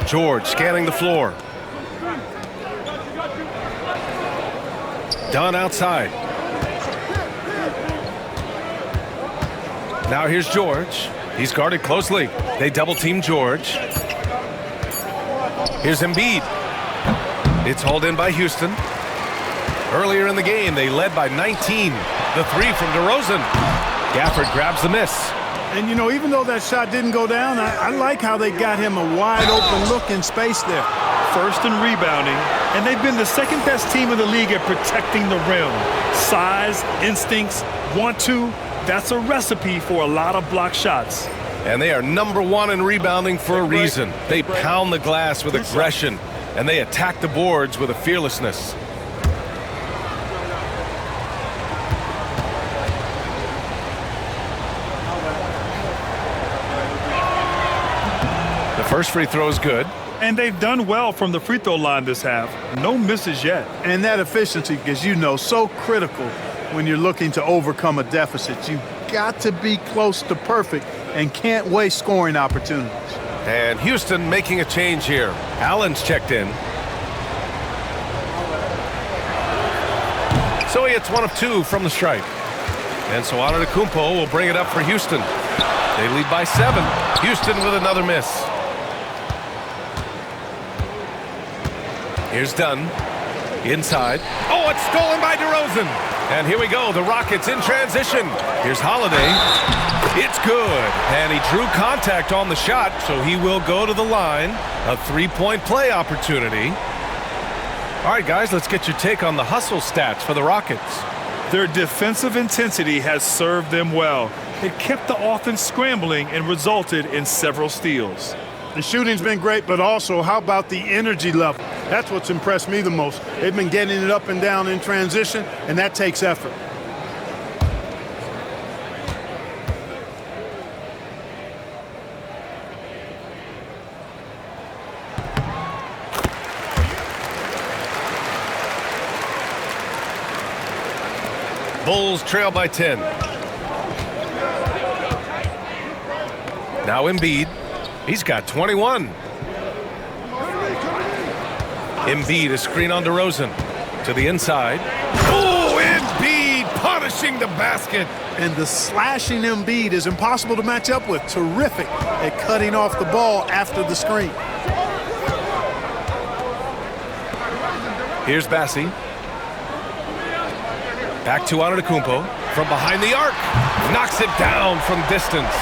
George scanning the floor. Dunn outside. Now here's George. He's guarded closely. They double team George. Here's Embiid. It's hauled in by Houston. Earlier in the game, they led by 19. The three from DeRozan. Gafford grabs the miss. And, you know, even though that shot didn't go down, I like how they got him a wide open look in space there. First in rebounding, and they've been the second best team in the league at protecting the rim. Size, instincts, want to. That's a recipe for a lot of block shots. And they are number 1 in rebounding for a reason. They pound the glass with aggression, and they attack the boards with a fearlessness. The first free throw is good. And they've done well from the free throw line this half. No misses yet. And that efficiency, as you know, so critical when you're looking to overcome a deficit. You've got to be close to perfect and can't waste scoring opportunities. And Houston making a change here. Allen's checked in. So he hits 1 of 2 from the stripe. And so Antetokounmpo will bring it up for Houston. They lead by 7. Houston with another miss. Here's Dunn. Inside. Oh, it's stolen by DeRozan. And here we go. The Rockets in transition. Here's Holiday. It's good. And he drew contact on the shot, so he will go to the line. A 3-point play opportunity. All right, guys, let's get your take on the hustle stats for the Rockets. Their defensive intensity has served them well. It kept the offense scrambling and resulted in several steals. The shooting's been great, but also how about the energy level? That's what's impressed me the most. They've been getting it up and down in transition, and that takes effort. Bulls trail by 10. Now Embiid. He's got 21. Embiid, a screen on DeRozan. To the inside. Oh, Embiid punishing the basket. And the slashing Embiid is impossible to match up with. Terrific at cutting off the ball after the screen. Here's Bassi. Back to Antetokounmpo from behind the arc. Knocks it down from distance.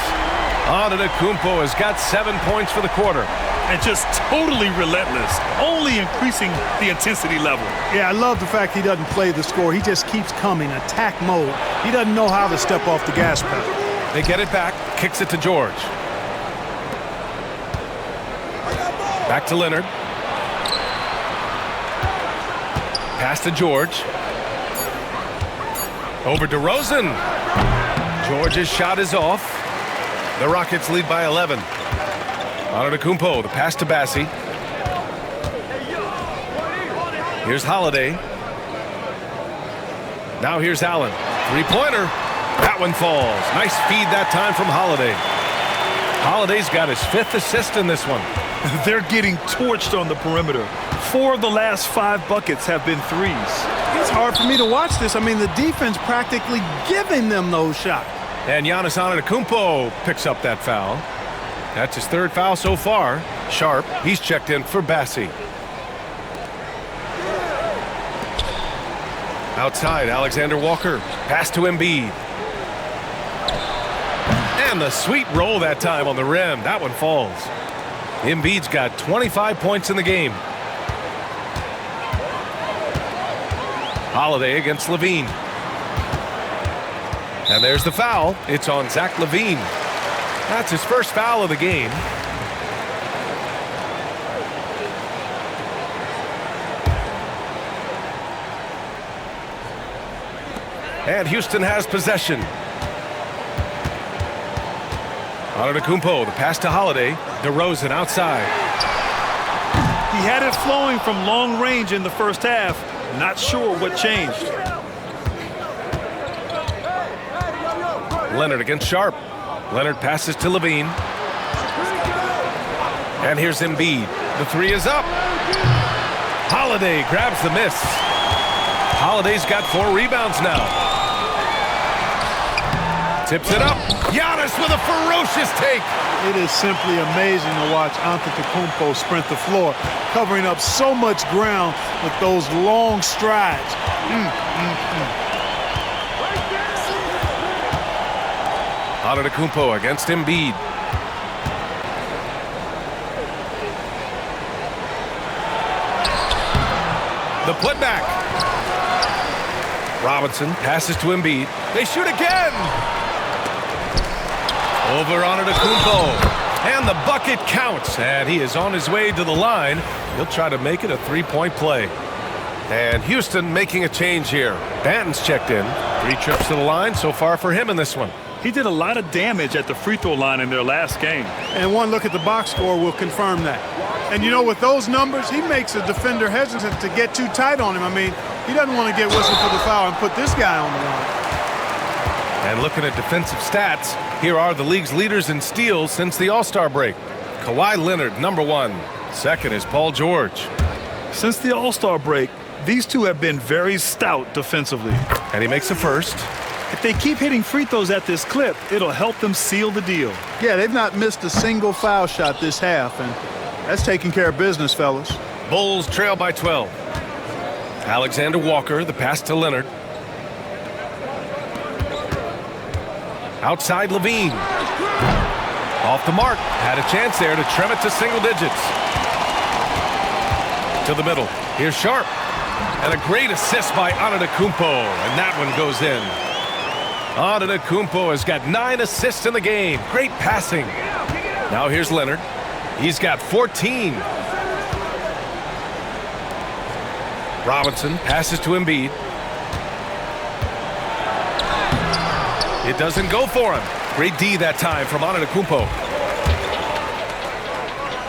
Antetokounmpo has got 7 points for the quarter. And just totally relentless, only increasing the intensity level. Yeah, I love the fact he doesn't play the score. He just keeps coming, attack mode. He doesn't know how to step off the gas pedal. They get it back, kicks it to George. Back to Leonard. Pass to George. Over to DeRozan. George's shot is off. The Rockets lead by 11. Antetokounmpo, the pass to Bassi. Here's Holiday. Now here's Allen. Three-pointer. That one falls. Nice feed that time from Holiday. Holiday's got his 5th assist in this one. They're getting torched on the perimeter. 4 of the last 5 buckets have been threes. It's hard for me to watch this. I mean, the defense practically giving them those shots. And Giannis Antetokounmpo picks up that foul. That's his 3rd foul so far. Sharp, he's checked in for Bassi. Outside, Alexander Walker. Pass to Embiid. And the sweet roll that time on the rim. That one falls. Embiid's got 25 points in the game. Holiday against Levine. And there's the foul. It's on Zach LaVine. That's his 1st foul of the game. And Houston has possession. Antetokounmpo, the pass to Holiday. DeRozan outside. He had it flowing from long range in the first half, Not sure what changed. Leonard against Sharp. Leonard passes to Levine. And here's Embiid. The three is up. Holiday grabs the miss. Holiday's got 4 rebounds now. Tips it up. Giannis with a ferocious take. It is simply amazing to watch Antetokounmpo sprint the floor, covering up so much ground with those long strides. Antetokounmpo against Embiid. The putback. Robinson passes to Embiid. They shoot again. Over Antetokounmpo. And the bucket counts. And he is on his way to the line. He'll try to make it a 3-point play. And Houston making a change here. Banton's checked in. 3 trips to the line so far for him in this one. He did a lot of damage at the free throw line in their last game. And one look at the box score will confirm that. And you know, with those numbers, he makes a defender hesitant to get too tight on him. I mean, he doesn't want to get whistled for the foul and put this guy on the line. And looking at defensive stats, here are the league's leaders in steals since the All-Star break. Kawhi Leonard, #1. Second is Paul George. Since the All-Star break, these two have been very stout defensively. And he makes the first. If they keep hitting free throws at this clip, it'll help them seal the deal. Yeah, they've not missed a single foul shot this half, and that's taking care of business, fellas. Bulls trail by 12. Alexander Walker, the pass to Leonard. Outside Levine. Off the mark. Had a chance there to trim it to single digits. To the middle. Here's Sharp. And a great assist by Antetokounmpo. And that one goes in. Antetokounmpo has got 9 assists in the game. Great passing. Now here's Leonard. He's got 14. Robinson passes to Embiid. It doesn't go for him. Great D that time from Antetokounmpo.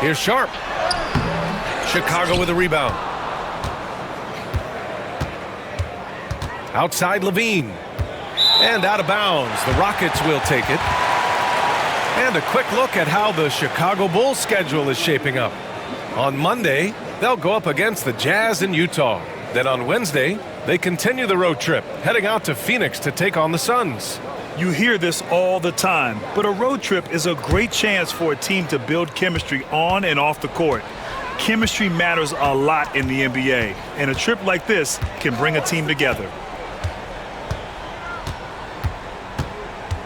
Here's Sharp. Chicago with a rebound. Outside Levine. And out of bounds. The Rockets will take it. And a quick look at how the Chicago Bulls schedule is shaping up. On Monday, they'll go up against the Jazz in Utah. Then on Wednesday, they continue the road trip, heading out to Phoenix to take on the Suns. You hear this all the time, but a road trip is a great chance for a team to build chemistry on and off the court. Chemistry matters a lot in the NBA, and a trip like this can bring a team together.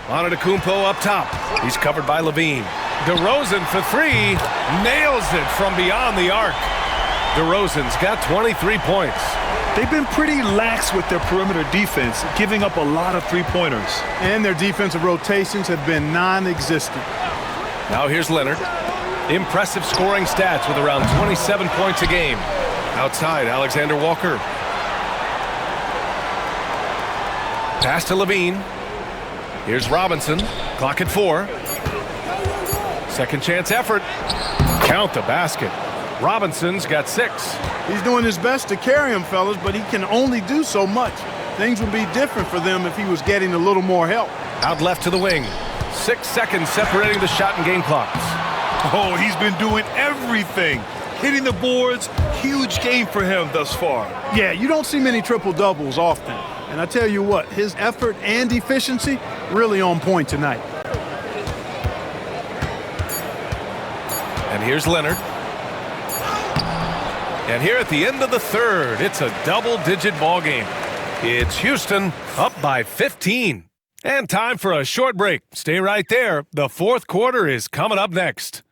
Antetokounmpo up top. He's covered by Levine. DeRozan for 3. Nails it from beyond the arc. DeRozan's got 23 points. They've been pretty lax with their perimeter defense, giving up a lot of three-pointers. And their defensive rotations have been non-existent. Now here's Leonard. Impressive scoring stats with around 27 points a game. Outside, Alexander Walker. Pass to Levine. Here's Robinson. Clock at 4. Second chance effort. Count the basket. Robinson's got 6. He's doing his best to carry him, fellas, but he can only do so much. Things would be different for them if he was getting a little more help. Out left to the wing. 6 seconds separating the shot and game clocks. Oh, he's been doing everything. Hitting the boards, huge game for him thus far. Yeah, you don't see many triple-doubles often. And I tell you what, his effort and efficiency really on point tonight. And here's Leonard. And here at the end of the third, it's a double-digit ball game. It's Houston up by 15. And time for a short break. Stay right there. The fourth quarter is coming up next.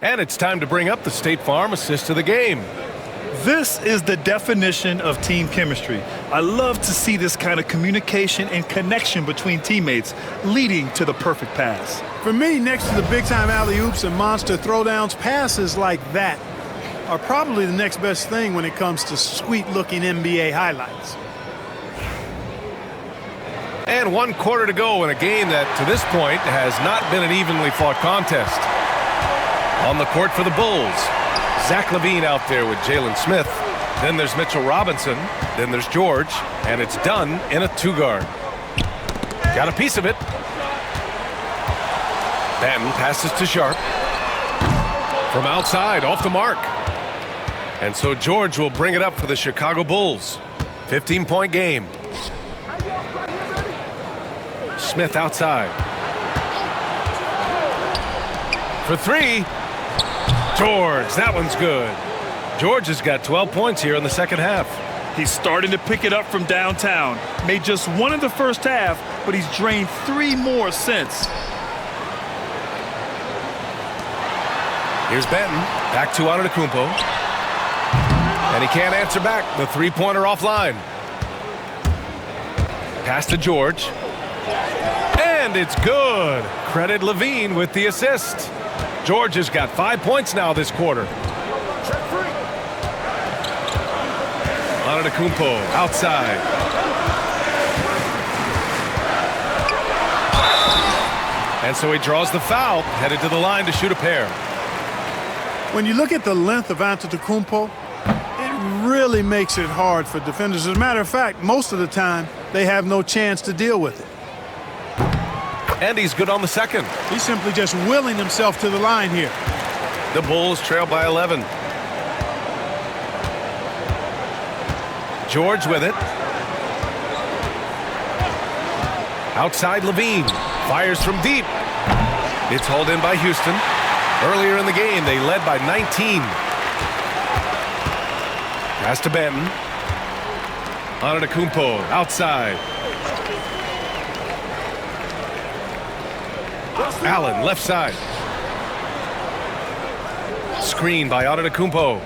And it's time to bring up the State Farm assist of the game. This is the definition of team chemistry. I love to see this kind of communication and connection between teammates leading to the perfect pass. For me, next to the big-time alley-oops and monster throwdowns, passes like that are probably the next best thing when it comes to sweet-looking NBA highlights. And 1 quarter to go in a game that, to this point, has not been an evenly fought contest. On the court for the Bulls, Zach LaVine out there with Jalen Smith. Then there's Mitchell Robinson. Then there's George. And it's done in a 2-guard. Got a piece of it. Banton passes to Sharp. From outside, off the mark. And so George will bring it up for the Chicago Bulls. 15-point game. Smith outside. For 3. George, that one's good. George has got 12 points here in the second half. He's starting to pick it up from downtown. Made just 1 in the first half, but he's drained 3 more since. Here's Banton, back to Antetokounmpo. And he can't answer back. The 3-pointer offline. Pass to George. And it's good. Credit LaVine with the assist. George has got 5 points now this quarter. Antetokounmpo outside. And so he draws the foul, headed to the line to shoot a pair. When you look at the length of Antetokounmpo, it really makes it hard for defenders. As a matter of fact, most of the time, they have no chance to deal with it. And he's good on the second. He's simply just willing himself to the line here. The Bulls trail by 11. George with it. Outside LaVine. Fires from deep. It's hauled in by Houston. Earlier in the game, they led by 19. Pass to Banton. Antetokounmpo outside. Allen left side. Screen by Antetokounmpo.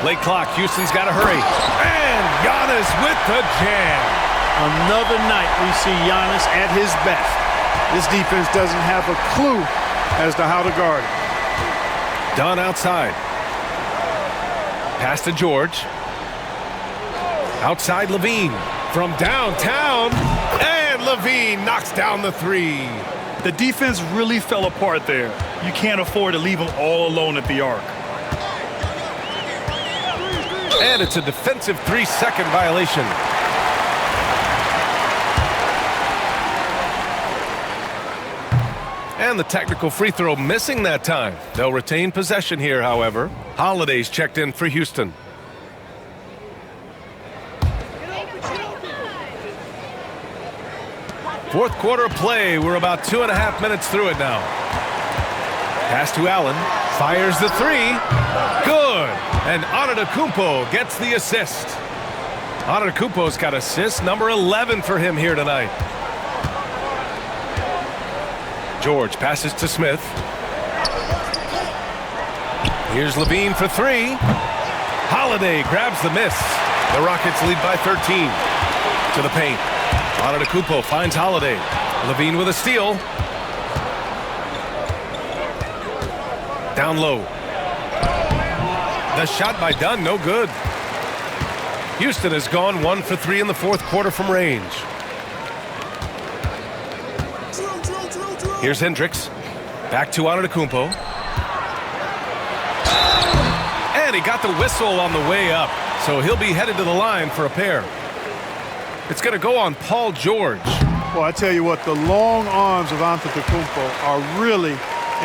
Late clock. Houston's got to hurry. And Giannis with the jam. Another night we see Giannis at his best. This defense doesn't have a clue as to how to guard it. Dunn outside. Pass to George. Outside LaVine. From downtown. And LaVine knocks down the 3. The defense really fell apart there. You can't afford to leave them all alone at the arc. And it's a defensive 3-second violation. And the technical free throw missing that time. They'll retain possession here, however. Holiday's checked in for Houston. Fourth quarter of play. We're about 2.5 minutes through it now. Pass to Allen. Fires the 3. Good. And Antetokounmpo gets the assist. Antetokounmpo's got assist number 11 for him here tonight. George passes to Smith. Here's LaVine for 3. Holiday grabs the miss. The Rockets lead by 13. To the paint. Antetokounmpo finds Holiday. LaVine with a steal. Down low. The shot by Dunn, no good. Houston has gone 1 for 3 in the fourth quarter from range. Here's Hendricks. Back to Antetokounmpo. And he got the whistle on the way up. So he'll be headed to the line for a pair. It's going to go on Paul George. Well, I tell you what, the long arms of Antetokounmpo are really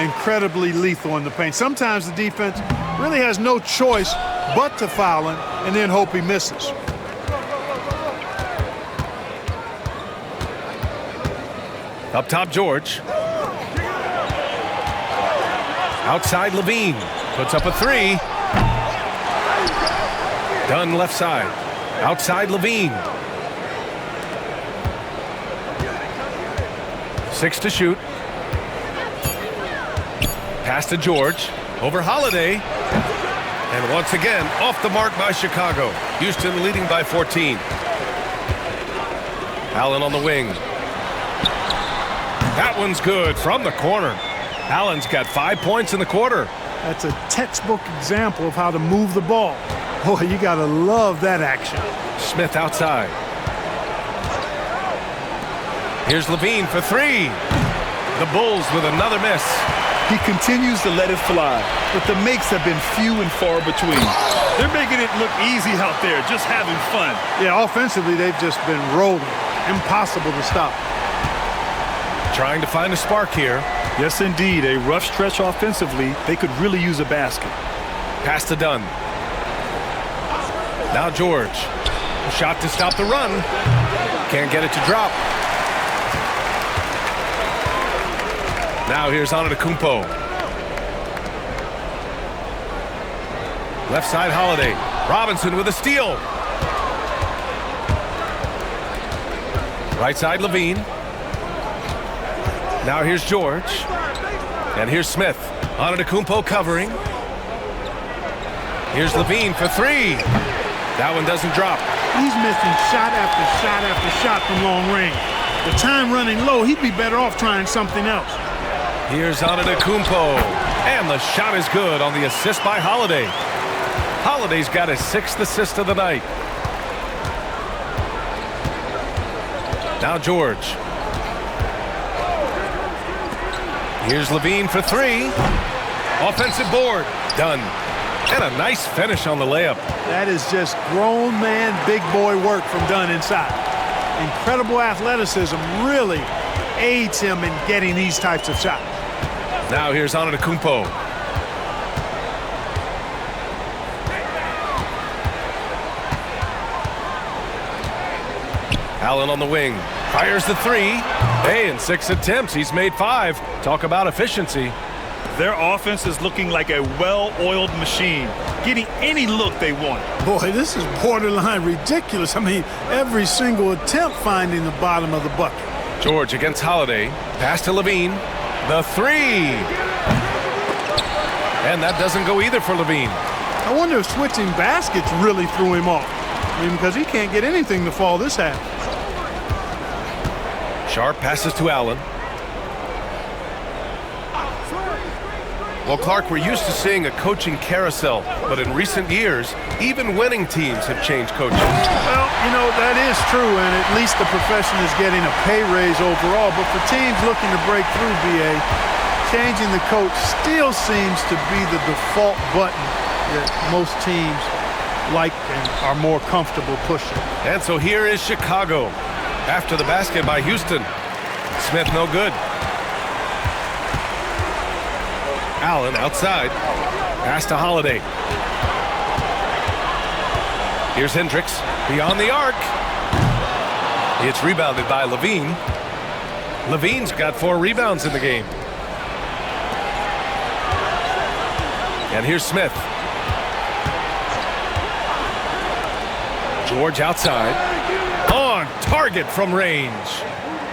incredibly lethal in the paint. Sometimes the defense really has no choice but to foul him and then hope he misses. Up top, George. Outside, LaVine. Puts up a 3. Dunn left side. Outside, LaVine. 6 to shoot. Pass to George. Over Holiday. And once again, off the mark by Chicago. Houston leading by 14. Allen on the wing. That one's good from the corner. Allen's got 5 points in the quarter. That's a textbook example of how to move the ball. Boy, you got to love that action. Smith outside. Here's Levine for three. The Bulls with another miss. He continues to let it fly, but the makes have been few and far between. They're making it look easy out there, just having fun. Yeah, offensively, they've just been rolling. Impossible to stop. Trying to find a spark here. Yes, indeed. A rough stretch offensively. They could really use a basket. Pass to Dunn. Now George. A shot to stop the run. Can't get it to drop. Now here's Antetokounmpo. Left side Holiday. Robinson with a steal. Right side Levine. Now here's George. And here's Smith. Antetokounmpo covering. Here's Levine for three. That one doesn't drop. He's missing shot after shot after shot from long range. The time running low, he'd be better off trying something else. Here's Antetokounmpo. And the shot is good on the assist by Holiday. Holiday's got his 6th assist of the night. Now George. Here's Levine for three. Offensive board. Done. And a nice finish on the layup. That is just grown man, big boy work from Dunn inside. Incredible athleticism really aids him in getting these types of shots. Now here's Antetokounmpo. Allen on the wing. Fires the three. Hey, in 6 attempts, he's made 5. Talk about efficiency. Their offense is looking like a well-oiled machine, getting any look they want. Boy, this is borderline ridiculous. I mean, every single attempt finding the bottom of the bucket. George against Holiday. Pass to Levine. The three. And that doesn't go either for Levine. I wonder if switching baskets really threw him off. I mean, because he can't get anything to fall this half. Sharp passes to Allen. Well, Clark, we're used to seeing a coaching carousel, but in recent years, even winning teams have changed coaches. Well, you know, that is true, and at least the profession is getting a pay raise overall. But for teams looking to break through, BA, changing the coach still seems to be the default button that most teams like and are more comfortable pushing. And so here is Chicago. After the basket by Houston. Smith no good. Allen outside. Pass to Holiday. Here's Hendricks. Beyond the arc. It's rebounded by Levine. Levine's got 4 rebounds in the game. And here's Smith. George outside. On target from range.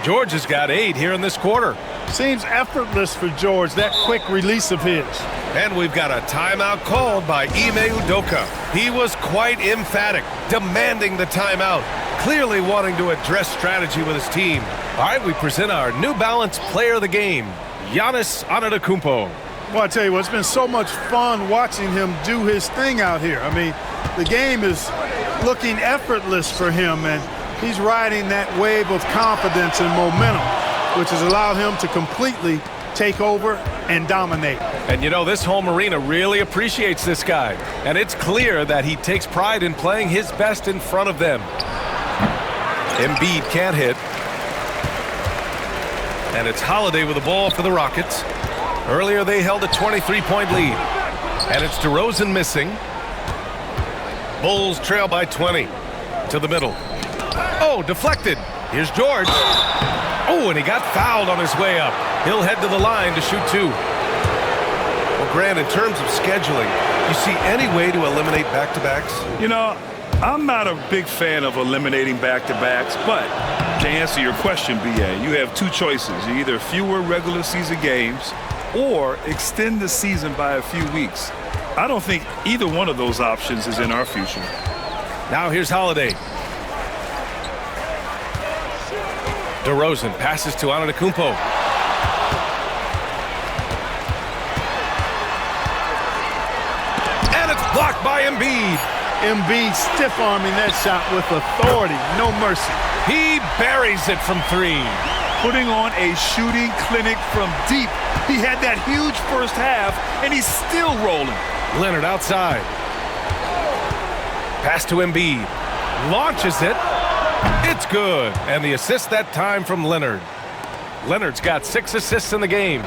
George has got 8 here in this quarter. Seems effortless for George, that quick release of his. And we've got a timeout called by Ime Udoka. He was quite emphatic, demanding the timeout, clearly wanting to address strategy with his team. All right, we present our New Balance player of the game, Giannis Antetokounmpo. Well, I tell you what, it's been so much fun watching him do his thing out here. I mean, the game is looking effortless for him, and he's riding that wave of confidence and momentum, which has allowed him to completely take over and dominate. And you know, this home arena really appreciates this guy, and it's clear that he takes pride in playing his best in front of them. Embiid can't hit. And it's Holiday with the ball for the Rockets. Earlier they held a 23-point lead. And it's DeRozan missing. Bulls trail by 20. To the middle. Oh, deflected. Here's George. Oh, and he got fouled on his way up. He'll head to the line to shoot 2. Well, Grant, in terms of scheduling, you see any way to eliminate back-to-backs? You know, I'm not a big fan of eliminating back-to-backs, but to answer your question, BA, you have 2 choices. Either fewer regular season games or extend the season by a few weeks. I don't think either one of those options is in our future. Now here's Holiday. DeRozan passes to Antetokounmpo. it's blocked by Embiid. Embiid stiff-arming that shot with authority, no mercy. He buries it from 3. Putting on a shooting clinic from deep. He had that huge first half, and he's still rolling. Leonard outside. Pass to Embiid. Launches it. It's good. And the assist that time from Leonard. Leonard's got 6 assists in the game.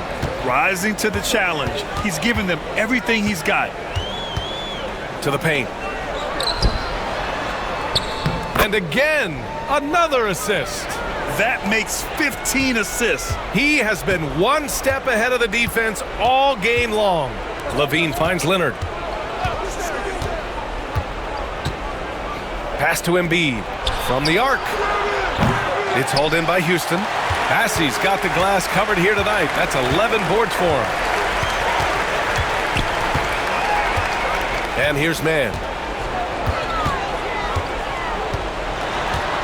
Rising to the challenge. He's giving them everything he's got. To the paint. And again, another assist. That makes 15 assists. He has been one step ahead of the defense all game long. Levine finds Leonard. Pass to Embiid from the arc. It's hauled in by Houston. Bassey's got the glass covered here tonight. That's 11 boards for him. And here's Mann.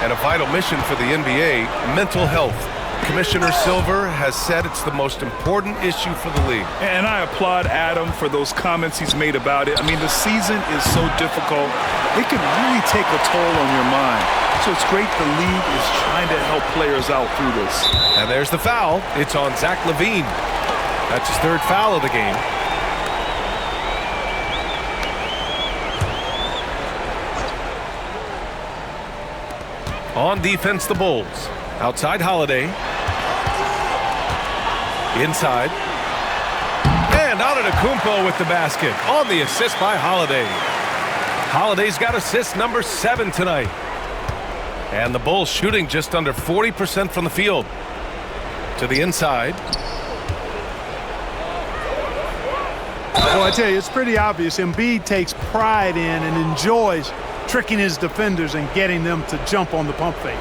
And a vital mission for the NBA, mental health. Commissioner Silver has said it's the most important issue for the league. And I applaud Adam for those comments he's made about it. I mean, the season is so difficult. It can really take a toll on your mind. So it's great the league is trying to help players out through this. And there's the foul. It's on Zach LaVine. That's his 3rd foul of the game. On defense, the Bulls. Outside Holiday. Inside. And Antetokounmpo with the basket. On the assist by Holiday. Holiday's got assist number 7 tonight. And the Bulls shooting just under 40% from the field. To the inside. Well, I tell you, it's pretty obvious. Embiid takes pride in and enjoys tricking his defenders and getting them to jump on the pump fake.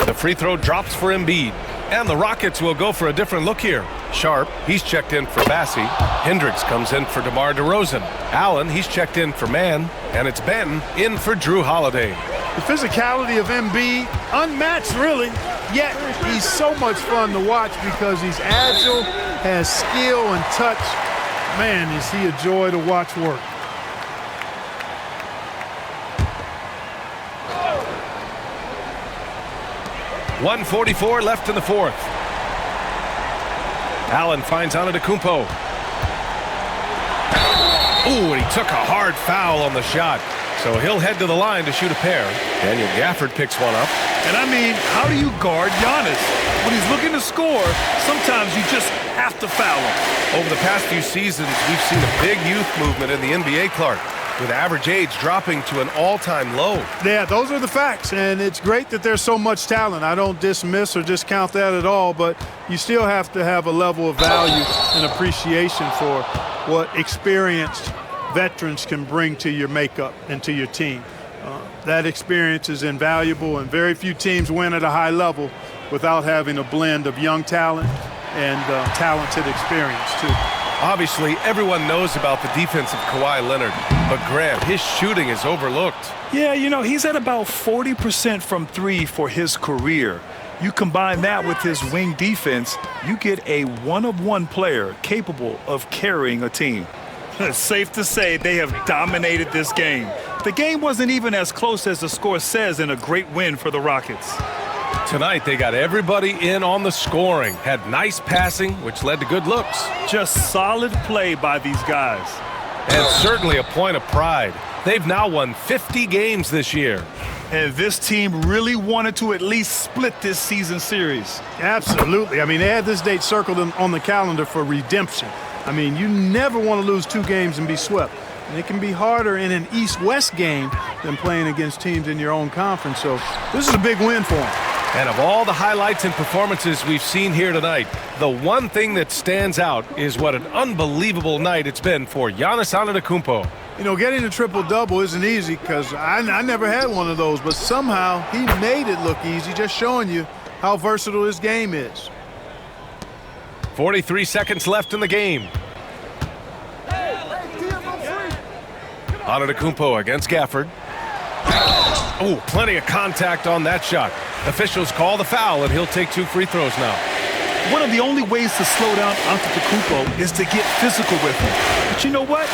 The free throw drops for Embiid. And the Rockets will go for a different look here. Sharp, he's checked in for Bassey. Hendricks comes in for DeMar DeRozan. Allen, he's checked in for Mann. And it's Benton in for Drew Holiday. The physicality of Embiid, unmatched really, yet he's so much fun to watch because he's agile, has skill and touch. Man, is he a joy to watch work. .144 left in the 4th. Allen finds Antetokounmpo. Ooh, and he took a hard foul on the shot. So he'll head to the line to shoot a pair. Daniel Gafford picks one up. And I mean, how do you guard Giannis? When he's looking to score, sometimes you just have to foul him. Over the past few seasons, we've seen a big youth movement in the NBA, Clark, with average age dropping to an all-time low. Yeah, those are the facts, and it's great that there's so much talent. I don't dismiss or discount that at all, but you still have to have a level of value and appreciation for what experienced veterans can bring to your makeup and to your team. That experience is invaluable, and very few teams win at a high level without having a blend of young talent and talented experience, too. Obviously, everyone knows about the defense of Kawhi Leonard, but Grant, his shooting is overlooked. Yeah, you know, he's at about 40% from 3 for his career. You combine that with his wing defense, you get a one-of-one player capable of carrying a team. It's safe to say they have dominated this game. The game wasn't even as close as the score says in a great win for the Rockets. Tonight, they got everybody in on the scoring, had nice passing, which led to good looks. Just solid play by these guys. And certainly a point of pride. They've now won 50 games this year. And this team really wanted to at least split this season series. Absolutely. I mean, they had this date circled on the calendar for redemption. I mean, you never want to lose 2 games and be swept. And it can be harder in an East-West game than playing against teams in your own conference. So this is a big win for them. And of all the highlights and performances we've seen here tonight, the one thing that stands out is what an unbelievable night it's been for Giannis Antetokounmpo. You know, getting a triple-double isn't easy because I never had one of those, but somehow he made it look easy, just showing you how versatile his game is. 43 seconds left in the game. Antetokounmpo against Gafford. Oh, plenty of contact on that shot. Officials call the foul, and he'll take 2 free throws now. One of the only ways to slow down Antetokounmpo is to get physical with him. But you know what?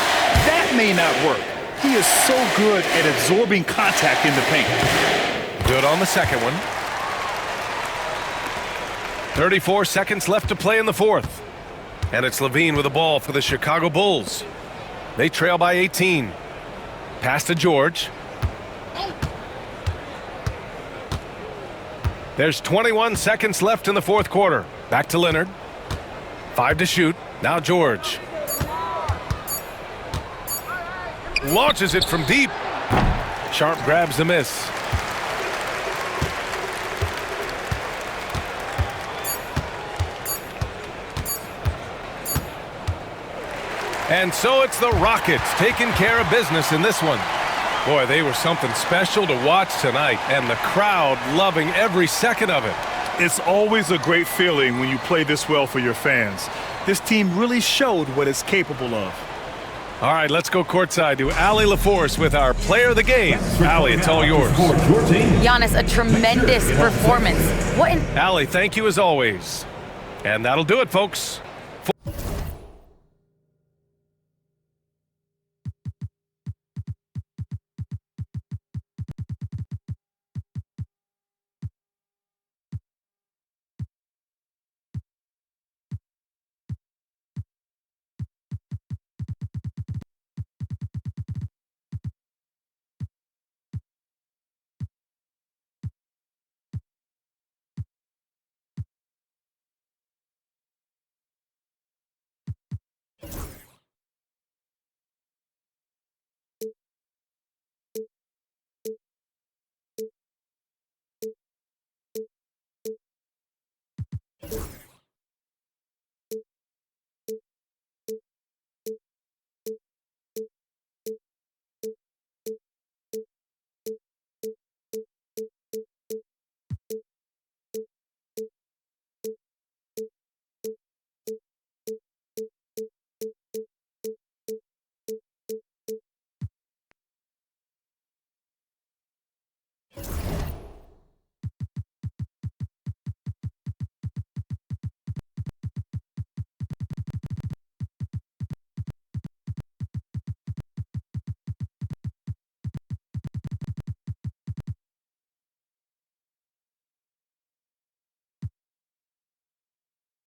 That may not work. He is so good at absorbing contact in the paint. Good on the second one. 34 seconds left to play in the fourth. And it's Levine with the ball for the Chicago Bulls. They trail by 18. Pass to George. There's 21 seconds left in the fourth quarter. Back to Leonard. 5 to shoot. Now George. Launches it from deep. Sharp grabs the miss. And so it's the Rockets taking care of business in this one. Boy, they were something special to watch tonight, and the crowd loving every second of it. It's always a great feeling when you play this well for your fans. This team really showed what it's capable of. All right, let's go courtside to Allie LaForce with our player of the game. Allie, it's all yours. Giannis, a tremendous performance. Allie, thank you as always. And that'll do it, folks. you